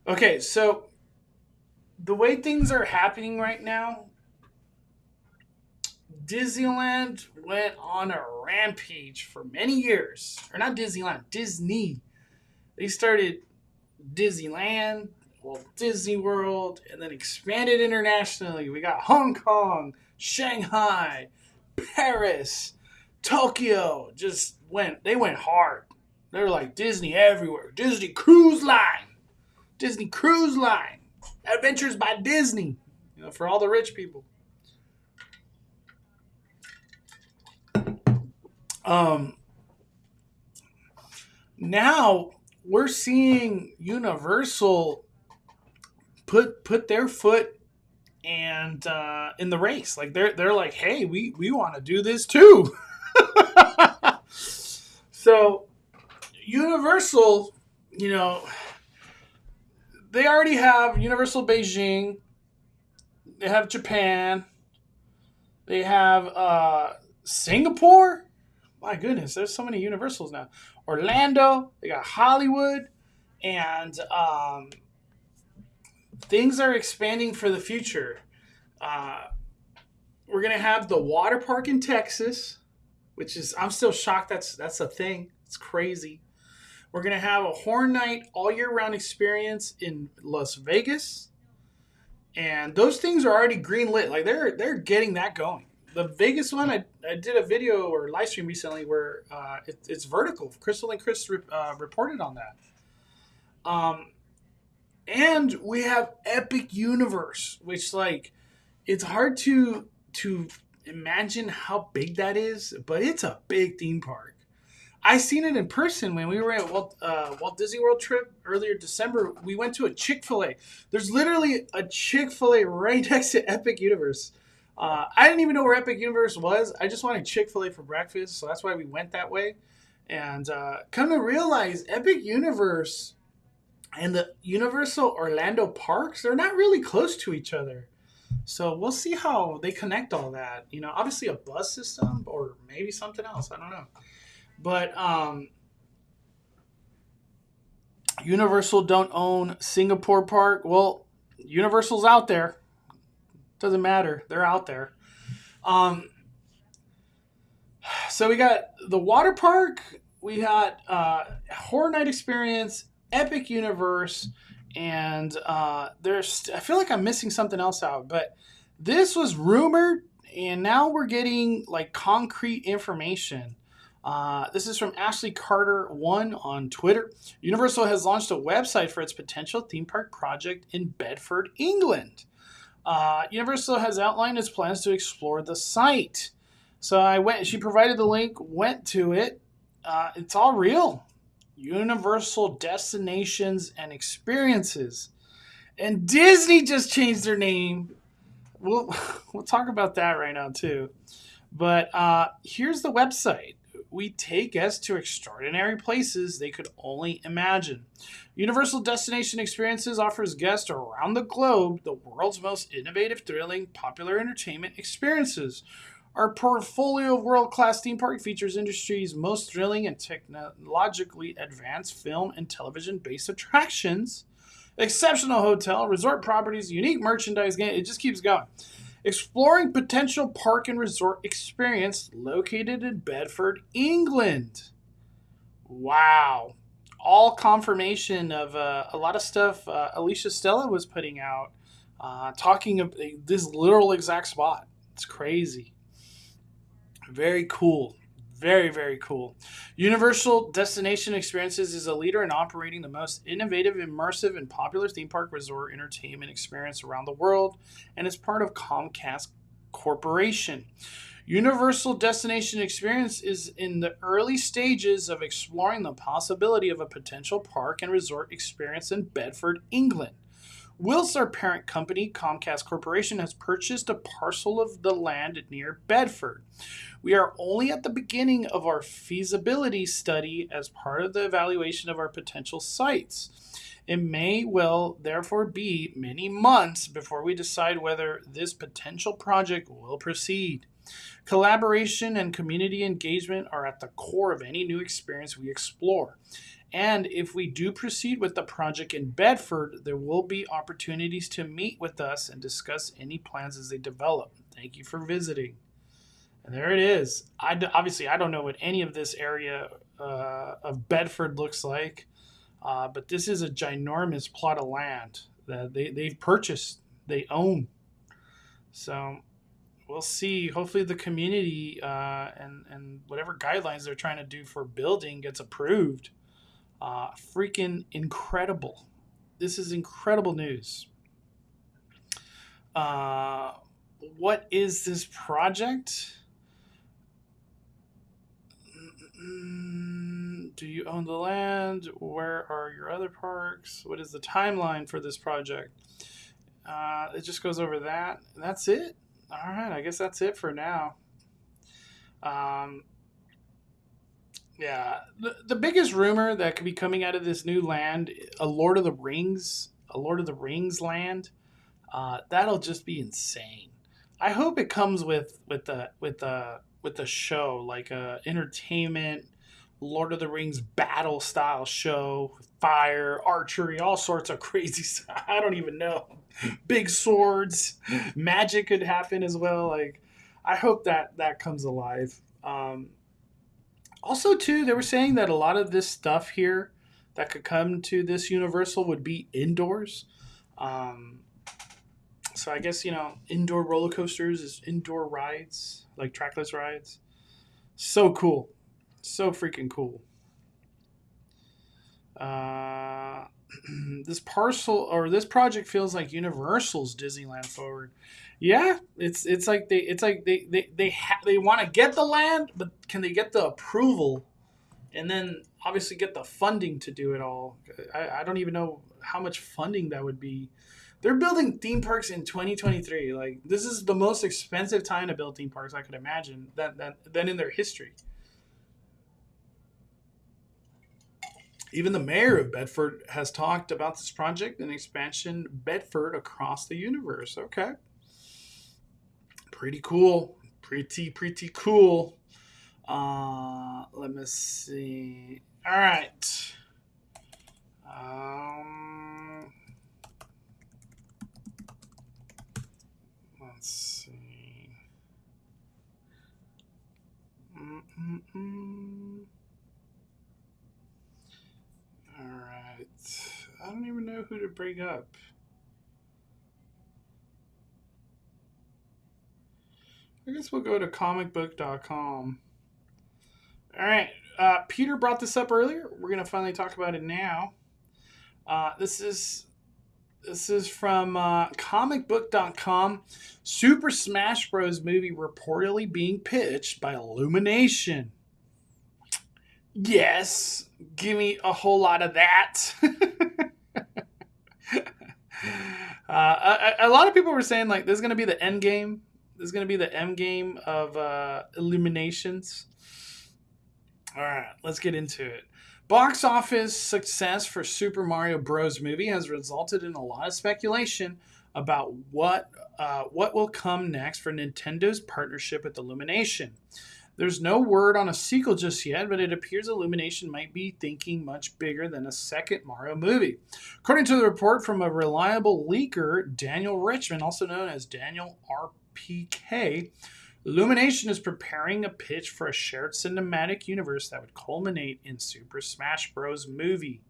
Okay, so the way things are happening right now, Disneyland went on a rampage for many years. Or not Disneyland, Disney. They started Disneyland, Walt Disney World, and then expanded internationally. We got Hong Kong, Shanghai, Paris, Tokyo. They went hard. They were like Disney everywhere. Disney Cruise Line. Adventures by Disney. For all the rich people. Now we're seeing Universal put their foot and in the race. Like they're like, hey, we want to do this too. So Universal, they already have Universal Beijing. They have Japan. They have Singapore. My goodness, there's so many Universals now. Orlando. They got Hollywood. And things are expanding for the future. We're going to have the water park in Texas, which is, I'm still shocked that's a thing. It's crazy. We're going to have a Horror Night all year round experience in Las Vegas. And those things are already green lit. Like they're getting that going. The Vegas one, I did a video or live stream recently where it's vertical. Crystal and Chris reported on that. And we have Epic Universe, which it's hard to imagine how big that is, but it's a big theme park. I seen it in person when we were at Walt Disney World trip earlier December. We went to a Chick-fil-A. There's literally a Chick-fil-A right next to Epic Universe. I didn't even know where Epic Universe was. I just wanted Chick-fil-A for breakfast, so that's why we went that way. And come to realize, Epic Universe and the Universal Orlando parks, they're not really close to each other. So we'll see how they connect all that. You know, obviously a bus system or maybe something else. I don't know. But Universal don't own Singapore Park. Well, Universal's out there. Doesn't matter. They're out there. So we got the water park. We got Horror Night Experience, Epic Universe, and there's. I feel like I'm missing something else out, but this was rumored, and now we're getting like concrete information. This is from Ashley Carter 1 on Twitter. Universal has launched a website for its potential theme park project in Bedford, England. Universal has outlined its plans to explore the site. So I went. She provided the link. Went to it. It's all real. Universal Destinations and Experiences, and Disney just changed their name. We'll talk about that right now too. But here's the website. We take guests to extraordinary places they could only imagine. Universal Destination Experiences offers guests around the globe the world's most innovative, thrilling, popular entertainment experiences. Our portfolio of world-class theme park features industry's most thrilling and technologically advanced film and television-based attractions, exceptional hotel, resort properties, unique merchandise game. It just keeps going. Exploring potential park and resort experience located in Bedford, England. Wow. All confirmation of a lot of stuff Alicia Stella was putting out, talking of this literal exact spot. It's crazy. Very cool. Very, very cool. Universal Destination Experiences is a leader in operating the most innovative, immersive, and popular theme park resort entertainment experience around the world, and is part of Comcast Corporation. Universal Destination Experience is in the early stages of exploring the possibility of a potential park and resort experience in Bedford, England. Whilst our parent company, Comcast Corporation, has purchased a parcel of the land near Bedford. We are only at the beginning of our feasibility study as part of the evaluation of our potential sites. It may well, therefore, be many months before we decide whether this potential project will proceed. Collaboration and community engagement are at the core of any new experience we explore. And if we do proceed with the project in Bedford, there will be opportunities to meet with us and discuss any plans as they develop. Thank you for visiting. And there it is. Obviously, I don't know what any of this area of Bedford looks like, but this is a ginormous plot of land that they've purchased, they own. So we'll see. Hopefully the community and whatever guidelines they're trying to do for building gets approved. Freaking incredible. This is incredible news. What is this project? Do you own the land? Where are your other parks? What is the timeline for this project? It just goes over that. That's it. All right, I guess that's it for now. Yeah, the biggest rumor that could be coming out of this new land, a Lord of the Rings land, that'll just be insane. I hope it comes with the show, like a entertainment Lord of the Rings battle style show, fire, archery, all sorts of crazy stuff. I don't even know. Big swords, magic could happen as well. Like, I hope that comes alive. Also, too, they were saying that a lot of this stuff here that could come to this Universal would be indoors. So I guess, indoor roller coasters is indoor rides, like trackless rides. So cool. So freaking cool. This project feels like Universal's Disneyland forward. Yeah, it's like they want to get the land, but can they get the approval, and then obviously get the funding to do it all? I don't even know how much funding that would be. They're building theme parks in 2023. Like, this is the most expensive time to build theme parks I could imagine than in their history. Even the mayor of Bedford has talked about this project and expansion Bedford across the universe. Okay. Pretty cool. Pretty cool. Let me see. All right. Let's see. All right. I don't even know who to bring up. I guess we'll go to comicbook.com. All right. Peter brought this up earlier. We're going to finally talk about it now. This is from comicbook.com. Super Smash Bros. Movie reportedly being pitched by Illumination. Yes. Give me a whole lot of that. A lot of people were saying, like, this is going to be the end game. This is going to be the end game of Illuminations. All right, let's get into it. Box office success for Super Mario Bros. Movie has resulted in a lot of speculation about what will come next for Nintendo's partnership with Illumination. There's no word on a sequel just yet, but it appears Illumination might be thinking much bigger than a second Mario movie. According to the report from a reliable leaker, Daniel Richmond, also known as Daniel RPK, Illumination is preparing a pitch for a shared cinematic universe that would culminate in Super Smash Bros. Movie.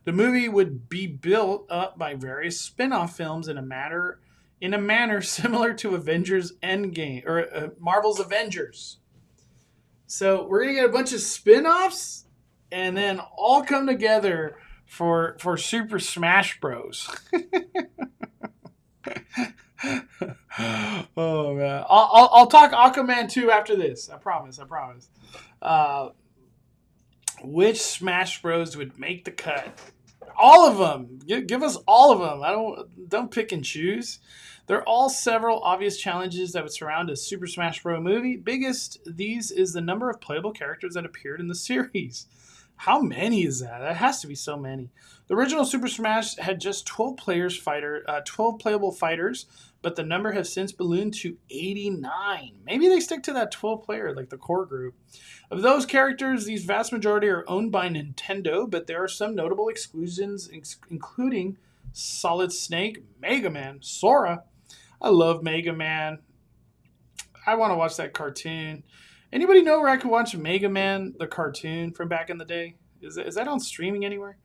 The movie would be built up by various spin-off films in a manner similar to Avengers Endgame or Marvel's Avengers. So we're gonna get a bunch of spin-offs and then all come together for Super Smash Bros. Oh man, I'll talk Aquaman 2 after this. I promise. Which Smash Bros would make the cut? All of them. Give us all of them. Don't pick and choose. There are all several obvious challenges that would surround a Super Smash Bros. Movie. Biggest these is the number of playable characters that appeared in the series. How many is that? That has to be so many. The original Super Smash had just 12 playable fighters, but the number has since ballooned to 89. Maybe they stick to that 12-player, like the core group. Of those characters, these vast majority are owned by Nintendo, but there are some notable exclusions, including Solid Snake, Mega Man, Sora. I love Mega Man. I want to watch that cartoon. Anybody know where I can watch Mega Man, the cartoon from back in the day? Is that on streaming anywhere?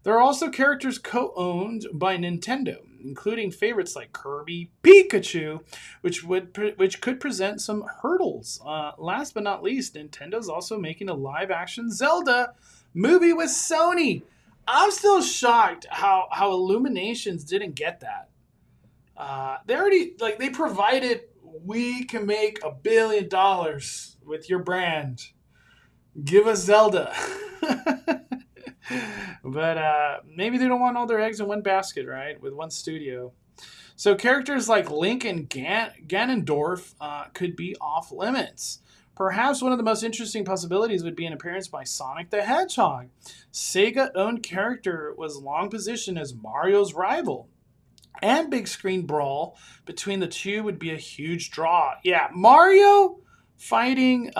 There are also characters co-owned by Nintendo, including favorites like Kirby, Pikachu, which could present some hurdles. Last but not least, Nintendo's also making a live-action Zelda movie with Sony. I'm still shocked how Illuminations didn't get that. They provided, we can make $1 billion with your brand. Give us Zelda. But maybe they don't want all their eggs in one basket, right? With one studio. So characters like Link and Ganondorf could be off limits. Perhaps one of the most interesting possibilities would be an appearance by Sonic the Hedgehog. Sega-owned character was long positioned as Mario's rival. And big screen brawl between the two would be a huge draw. Yeah, Mario fighting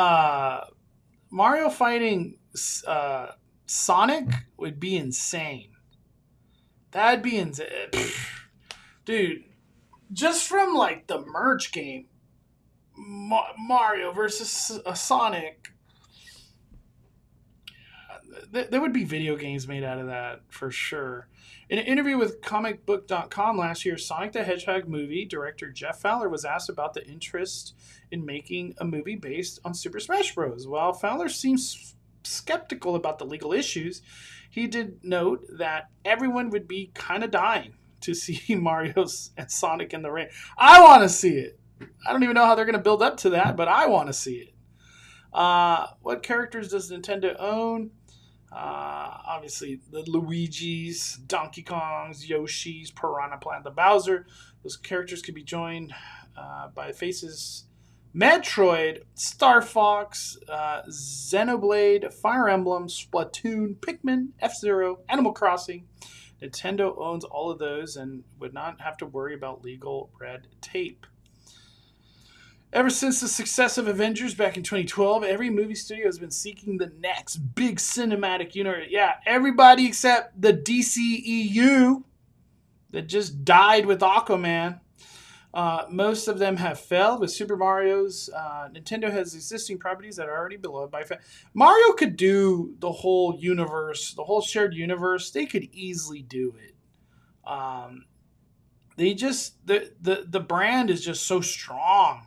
Sonic would be insane. That'd be insane. Dude, just from like the merge game, Mario versus Sonic, there would be video games made out of that for sure. In an interview with comicbook.com last year, Sonic the Hedgehog movie director Jeff Fowler was asked about the interest in making a movie based on Super Smash Bros. While Fowler seems skeptical about the legal issues, he did note that everyone would be kind of dying to see Mario and Sonic in the ring. I want to see it. I don't even know how they're going to build up to that, but I want to see it. What characters does Nintendo own? Obviously, the Luigi's, Donkey Kong's, Yoshi's, Piranha Plant, the Bowser. Those characters could be joined by faces Metroid, Star Fox, Xenoblade, Fire Emblem, Splatoon, Pikmin, F-Zero, Animal Crossing. Nintendo owns all of those and would not have to worry about legal red tape. Ever since the success of Avengers back in 2012, every movie studio has been seeking the next big cinematic universe. Yeah, everybody except the DCEU that just died with Aquaman. Most of them have failed with Super Mario's. Nintendo has existing properties that are already beloved by fans. Mario could do the whole universe, the whole shared universe. They could easily do it. The brand is just so strong.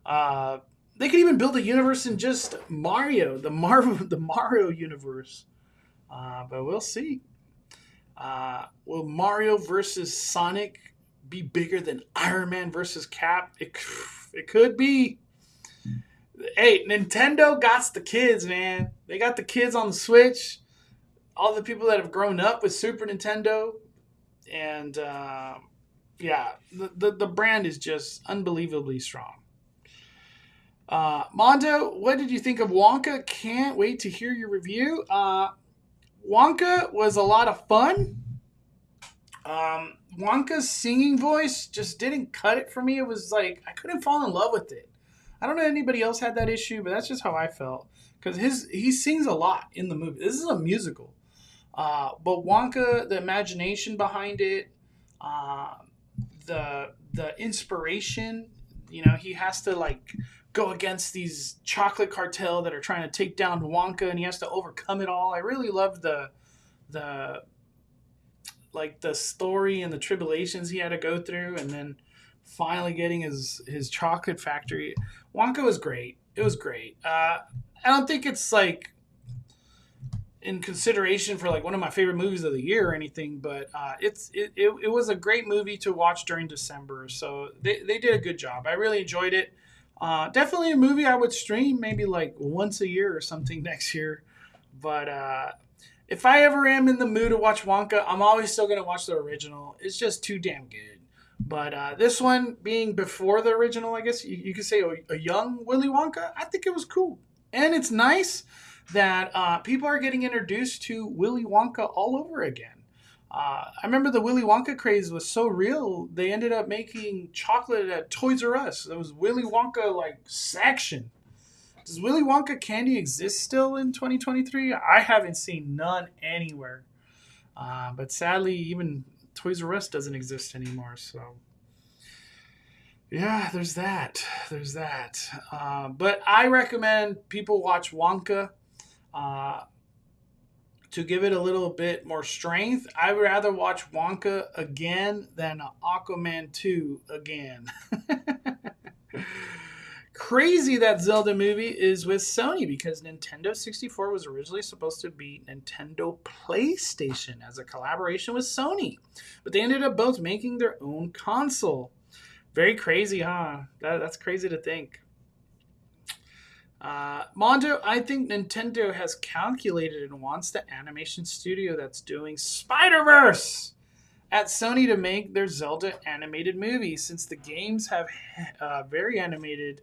They could even build a universe in just Mario, the Mario universe. But we'll see. Will Mario versus Sonic be bigger than Iron Man versus Cap? It could be. Hey, Nintendo got the kids, man. They got the kids on the Switch. All the people that have grown up with Super Nintendo. And the brand is just unbelievably strong. Mondo, what did you think of Wonka? Can't wait to hear your review. Wonka was a lot of fun. Wonka's singing voice just didn't cut it for me. It was like I couldn't fall in love with it. I don't know if anybody else had that issue, but that's just how I felt. Because he sings a lot in the movie. This is a musical. But Wonka, the imagination behind it, the inspiration, he has to like go against these chocolate cartel that are trying to take down Wonka, and he has to overcome it all. I really loved the story and the tribulations he had to go through, and then finally getting his chocolate factory. Wonka was great. It was great. I don't think it's like in consideration for like one of my favorite movies of the year or anything, but it was a great movie to watch during December. So they did a good job. I really enjoyed it. Definitely a movie I would stream maybe like once a year or something next year. But if I ever am in the mood to watch Wonka, I'm always still going to watch the original. It's just too damn good. But this one being before the original, I guess you could say a young Willy Wonka, I think it was cool. And it's nice that people are getting introduced to Willy Wonka all over again. I remember the Willy Wonka craze was so real, they ended up making chocolate at Toys R Us. There was Willy Wonka section. Does Willy Wonka candy exist still in 2023? I haven't seen none anywhere. But sadly, even Toys R Us doesn't exist anymore. So, yeah, there's that. But I recommend people watch Wonka to give it a little bit more strength. I would rather watch Wonka again than Aquaman 2 again. Crazy that Zelda movie is with Sony because Nintendo 64 was originally supposed to be Nintendo PlayStation as a collaboration with Sony. But they ended up both making their own console. Very crazy, huh? That's crazy to think. Mondo, I think Nintendo has calculated and wants the animation studio that's doing Spider-Verse at Sony to make their Zelda animated movie, since the games have very animated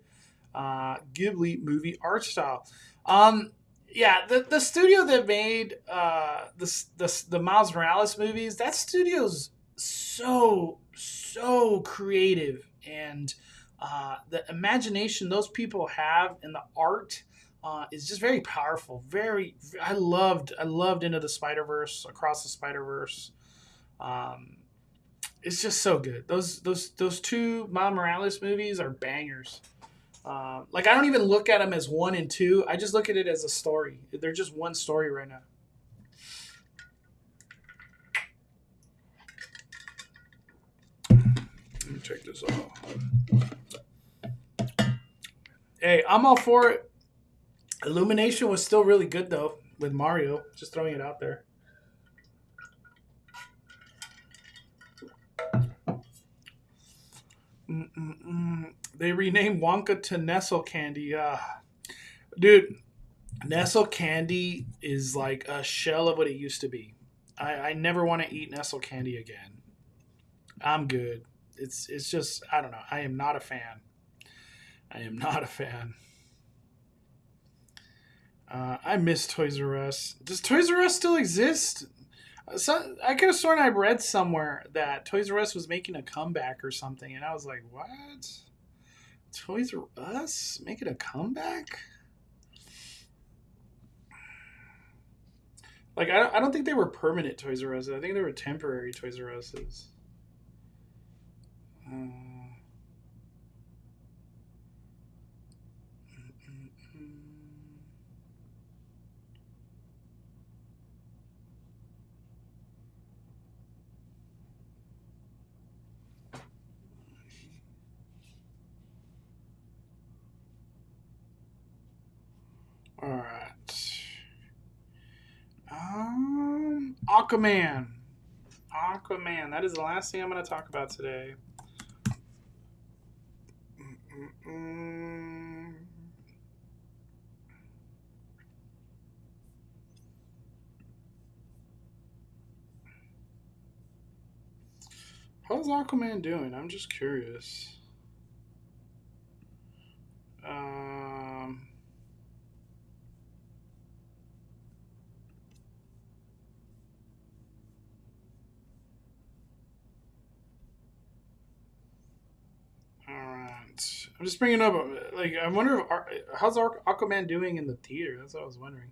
Ghibli movie art style. The studio that made the Miles Morales movies, that studio's so creative, and the imagination those people have and the art is just very powerful. I loved Into the Spider-Verse, Across the Spider-Verse. It's just so good. Those two Miles Morales movies are bangers. I don't even look at them as 1 and 2. I just look at it as a story. They're just one story right now. Let me check this off. Hey, I'm all for it. Illumination was still really good, though, with Mario. Just throwing it out there. They renamed Wonka to Nestle Candy. Dude, Nestle candy is like a shell of what it used to be. I never want to eat Nestle candy again. I'm good. It's just I don't know. I am not a fan. I am not a fan. I miss Toys R Us. Does Toys R Us still exist? So, I could have sworn I read somewhere that Toys R Us was making a comeback or something, and I was like, "What? Toys R Us making a comeback?" Like I don't think they were permanent Toys R Us. I think they were temporary Toys R Us's. Uh, all right. Aquaman. Aquaman. That is the last thing I'm going to talk about today. How's Aquaman doing? I'm just curious. All right. I'm just bringing up, like, I wonder how's Aquaman doing in the theater? That's what I was wondering.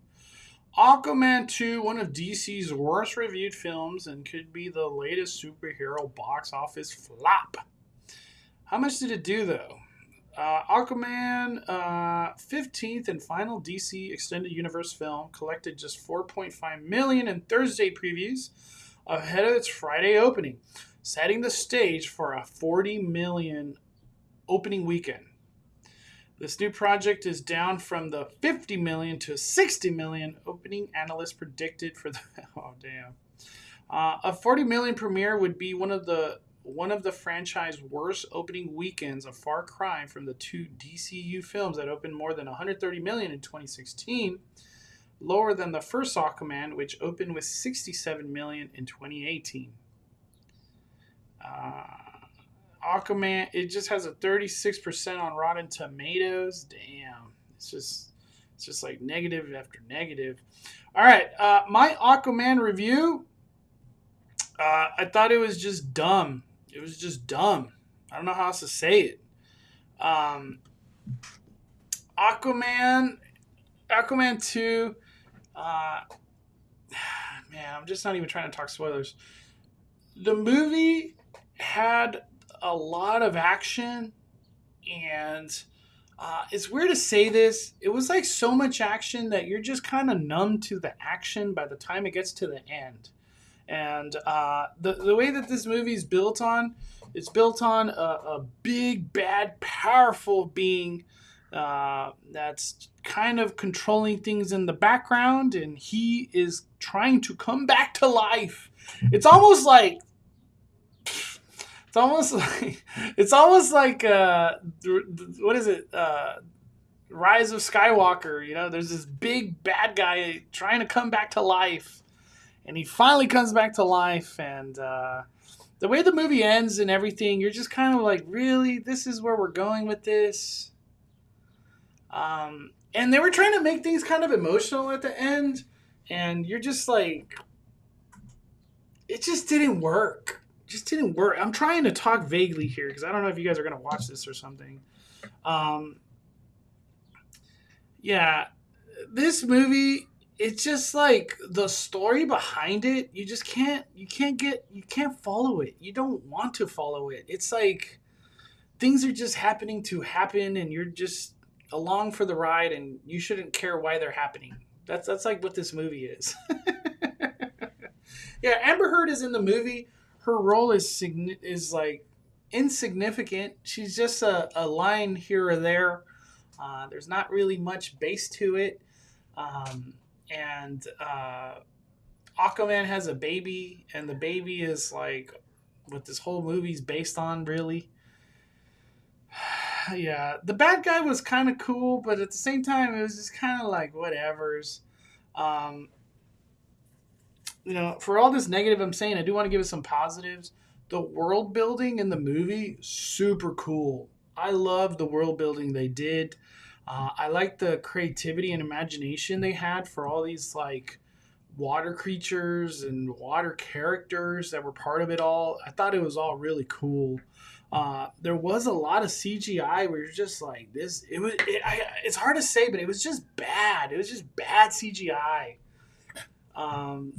Aquaman 2, one of DC's worst reviewed films, and could be the latest superhero box office flop. How much did it do, though? Aquaman, 15th and final DC Extended Universe film, collected just $4.5 million in Thursday previews ahead of its Friday opening, setting the stage for a $40 million opening weekend. This new project is down from the $50 million to $60 million opening analysts predicted for the oh damn. A $40 million premiere would be one of the franchise's worst opening weekends, a far cry from the two DCU films that opened more than $130 million in 2016, lower than the first Aquaman, which opened with $67 million in 2018. Aquaman, it just has a 36% on Rotten Tomatoes. Damn, it's just like negative after negative. All right, my Aquaman review. I thought it was just dumb. It was just dumb. I don't know how else to say it. Aquaman 2. Man, I'm just not even trying to talk spoilers. The movie had a lot of action, and it's weird to say this. It was like so much action that you're just kind of numb to the action by the time it gets to the end. And the way that this movie is built on, it's built on a big, bad, powerful being that's kind of controlling things in the background, and he is trying to come back to life. It's almost like what is it? Rise of Skywalker. You know, there's this big bad guy trying to come back to life, and he finally comes back to life. And the way the movie ends and everything, you're just kind of like, really, this is where we're going with this. And they were trying to make things kind of emotional at the end, and you're just like, it just didn't work. Just didn't work. I'm trying to talk vaguely here because I don't know if you guys are going to watch this or something. Yeah, this movie, it's just like the story behind it. You can't follow it. You don't want to follow it. It's like things are just happening to happen, and you're just along for the ride, and you shouldn't care why they're happening. That's like what this movie is. Yeah, Amber Heard is in the movie. Her role is like insignificant. She's just a line here or there. There's not really much base to it. And Aquaman has a baby, and the baby is like what this whole movie's based on, really. Yeah, the bad guy was kind of cool, but at the same time, it was just kind of like whatever's. Um, for all this negative I'm saying, I do want to give it some positives. The world building in the movie, super cool. I love the world building they did. I like the creativity and imagination they had for all these like water creatures and water characters that were part of it all. I thought it was all really cool. There was a lot of CGI where you're just like this. It's hard to say, but it was just bad. It was just bad CGI. Um,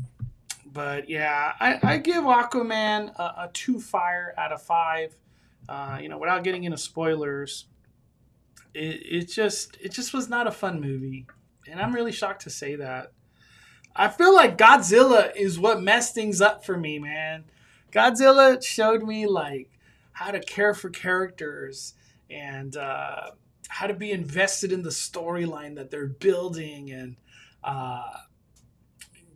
but yeah, I give Aquaman a 2 fire out of 5. Without getting into spoilers, it just was not a fun movie, and I'm really shocked to say that. I feel like Godzilla is what messed things up for me, man. Godzilla showed me like how to care for characters and how to be invested in the storyline that they're building, and uh,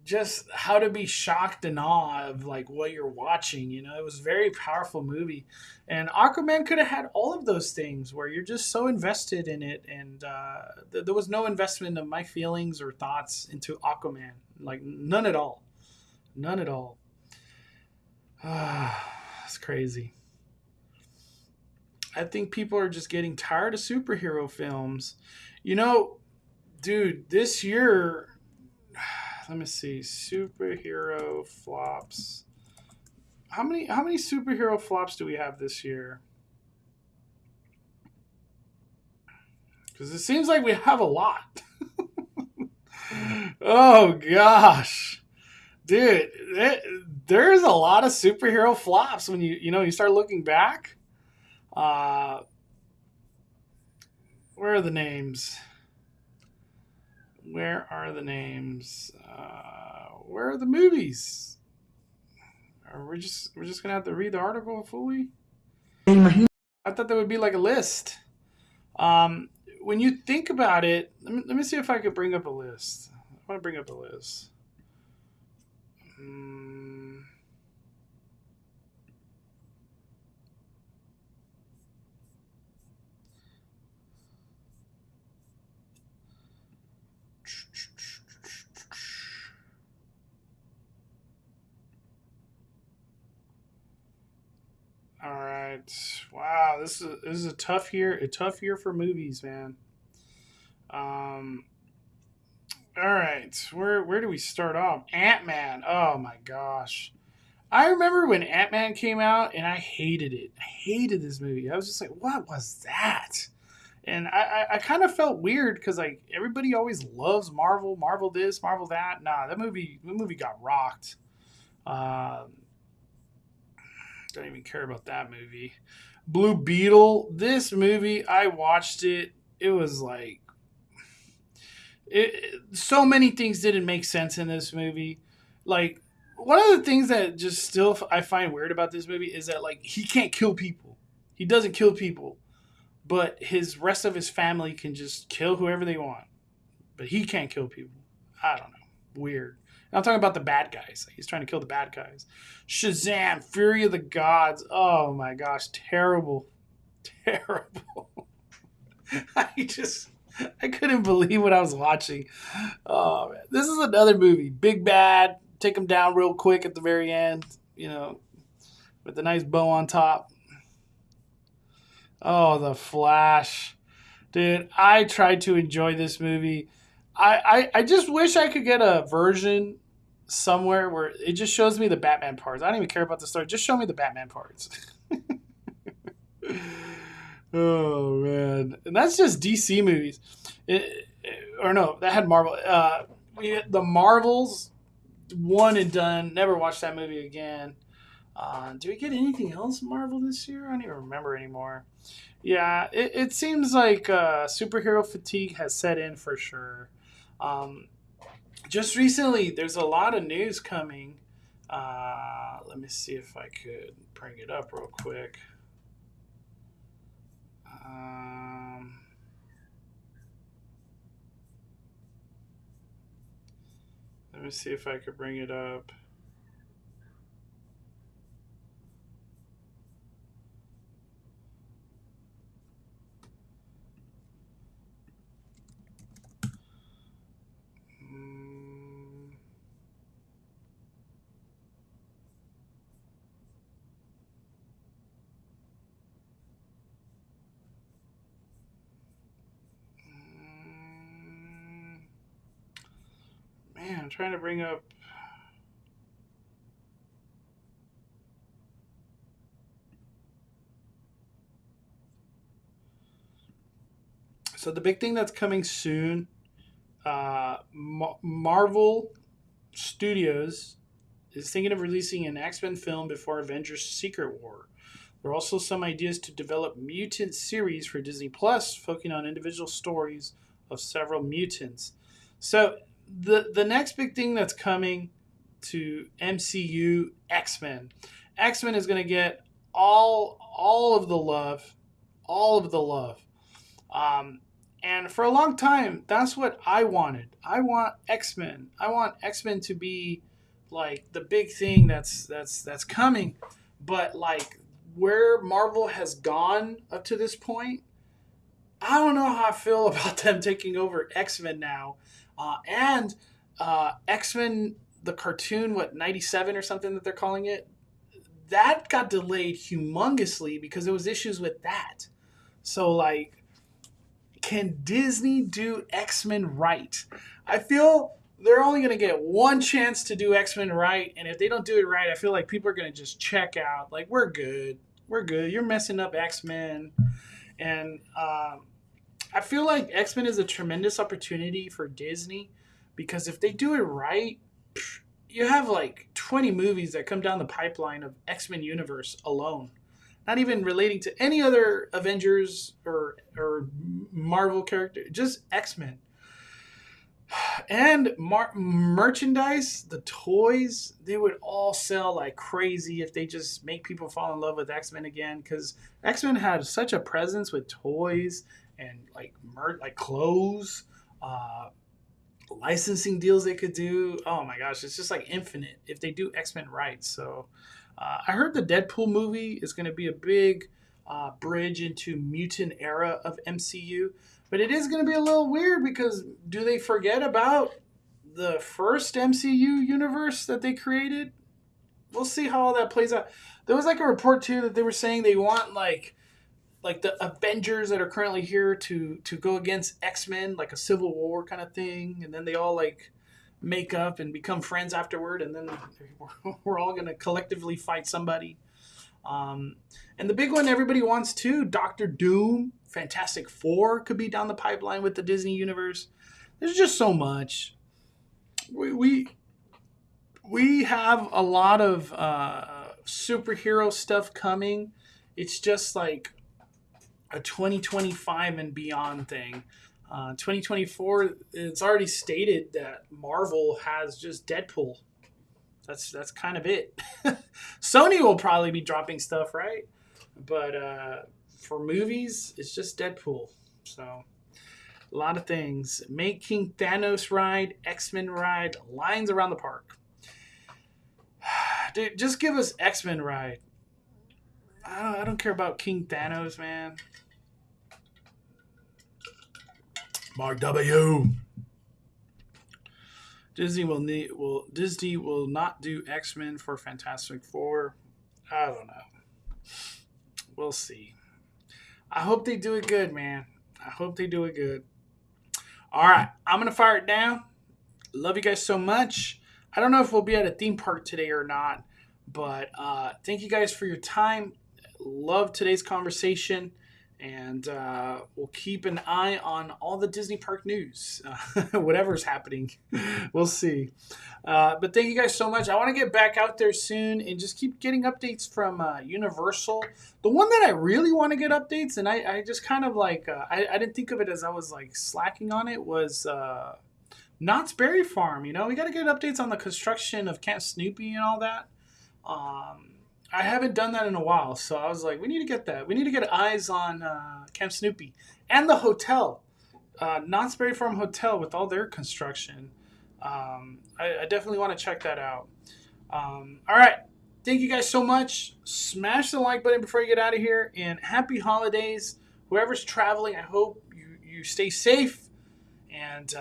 just how to be shocked and awe of like what you're watching. It was a very powerful movie, and Aquaman could have had all of those things where you're just so invested in it, and there was no investment of my feelings or thoughts into Aquaman, like none at all, none at all. It's crazy. I think people are just getting tired of superhero films. You know, dude, this year, let me see, superhero flops. How many superhero flops do we have this year? Because it seems like we have a lot. Oh gosh, dude, there's a lot of superhero flops when you start looking back. Where are the names? Where are the names? Where are the movies? We're just gonna have to read the article fully. I thought there would be like a list. When you think about it, let me see if I could bring up a list. I want to bring up a list. All right. Wow, this is a tough year. A tough year for movies, man. Um. All right. Where do we start off? Ant-Man. Oh my gosh. I remember when Ant-Man came out, and I hated it. I hated this movie. I was just like, what was that? And I kind of felt weird because like everybody always loves Marvel, Marvel this, Marvel that. Nah, that movie got rocked. Um, don't even care about that movie. Blue Beetle. This movie, I watched it. It was like so many things didn't make sense in this movie. Like one of the things that just still I find weird about this movie is that like he can't kill people. He doesn't kill people, but his rest of his family can just kill whoever they want. But he can't kill people. I don't know. Weird. And I'm talking about the bad guys. He's trying to kill the bad guys. Shazam! Fury of the Gods. Oh my gosh, terrible, terrible. I couldn't believe what I was watching. Oh man, this is another movie. Big Bad. Take him down real quick at the very end. With a nice bow on top. Oh, The Flash. Dude, I tried to enjoy this movie. I just wish I could get a version somewhere where it just shows me the Batman parts. I don't even care about the story. Just show me the Batman parts. Oh, man. And that's just DC movies. Or no, that had Marvel. The Marvels, one and done. Never watched that movie again. Do we get anything else Marvel this year? I don't even remember anymore. Yeah, it seems like superhero fatigue has set in for sure. Just recently, there's a lot of news coming. Let me see if I could bring it up real quick. Let me see if I could bring it up. Man, I'm trying to bring up. So the big thing that's coming soon, Marvel Studios is thinking of releasing an X-Men film before Avengers Secret War. There are also some ideas to develop mutant series for Disney Plus, focusing on individual stories of several mutants. So the next big thing that's coming to MCU, X-Men. X-Men is going to get all of the love, all of the love. And for a long time, that's what I wanted. I want X-Men. I want X-Men to be like the big thing that's coming. But like where Marvel has gone up to this point, I don't know how I feel about them taking over X-Men now. And X-Men, the cartoon, 97 or something that they're calling it, that got delayed humongously because there was issues with that. So like, can Disney do X-Men right? I feel they're only going to get one chance to do X-Men right. And if they don't do it right, I feel like people are going to just check out. Like, we're good. We're good. You're messing up X-Men. And I feel like X-Men is a tremendous opportunity for Disney because if they do it right, you have like 20 movies that come down the pipeline of X-Men universe alone. Not even relating to any other Avengers or Marvel character, just X-Men. And merchandise, the toys, they would all sell like crazy if they just make people fall in love with X-Men again. Because X-Men had such a presence with toys and like clothes, licensing deals they could do. Oh my gosh, it's just like infinite if they do X-Men right. So I heard the Deadpool movie is going to be a big bridge into mutant era of MCU. But it is going to be a little weird because do they forget about the first MCU universe that they created? We'll see how all that plays out. There was like a report too that they were saying they want like the Avengers that are currently here to go against X-Men, like a Civil War kind of thing. And then they all like make up and become friends afterward. And then we're all going to collectively fight somebody. And the big one everybody wants too, Doctor Doom, Fantastic Four could be down the pipeline with the Disney universe. There's just so much. We have a lot of superhero stuff coming. It's just like a 2025 and beyond thing. 2024, it's already stated that Marvel has just Deadpool. That's kind of it. Sony will probably be dropping stuff, right? But for movies, it's just Deadpool. So a lot of things. Make King Thanos ride, X-Men ride, lines around the park. Dude, just give us X-Men ride. I don't care about King Thanos, man. Mark W. Disney will not do X-Men for Fantastic Four. I don't know. We'll see. I hope they do it good, man. I hope they do it good. All right, I'm gonna fire it down. Love you guys so much. I don't know if we'll be at a theme park today or not, but thank you guys for your time. Love today's conversation. And we'll keep an eye on all the Disney Park news, whatever's happening. We'll see. But thank you guys so much. I want to get back out there soon and just keep getting updates from Universal. The one that I really want to get updates, and I just kind of like, I didn't think of it as I was like slacking on it, was Knott's Berry Farm. You know, we got to get updates on the construction of Camp Snoopy and all that. I haven't done that in a while, so I was like, we need to get that. We need to get eyes on Camp Snoopy and the hotel, Knott's Berry Farm Hotel with all their construction. I definitely want to check that out. All right. Thank you guys so much. Smash the like button before you get out of here, and happy holidays. Whoever's traveling, I hope you stay safe and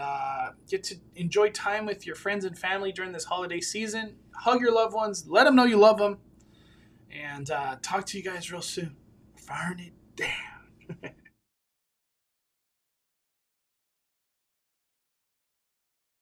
get to enjoy time with your friends and family during this holiday season. Hug your loved ones. Let them know you love them. And talk to you guys real soon. Firing it down.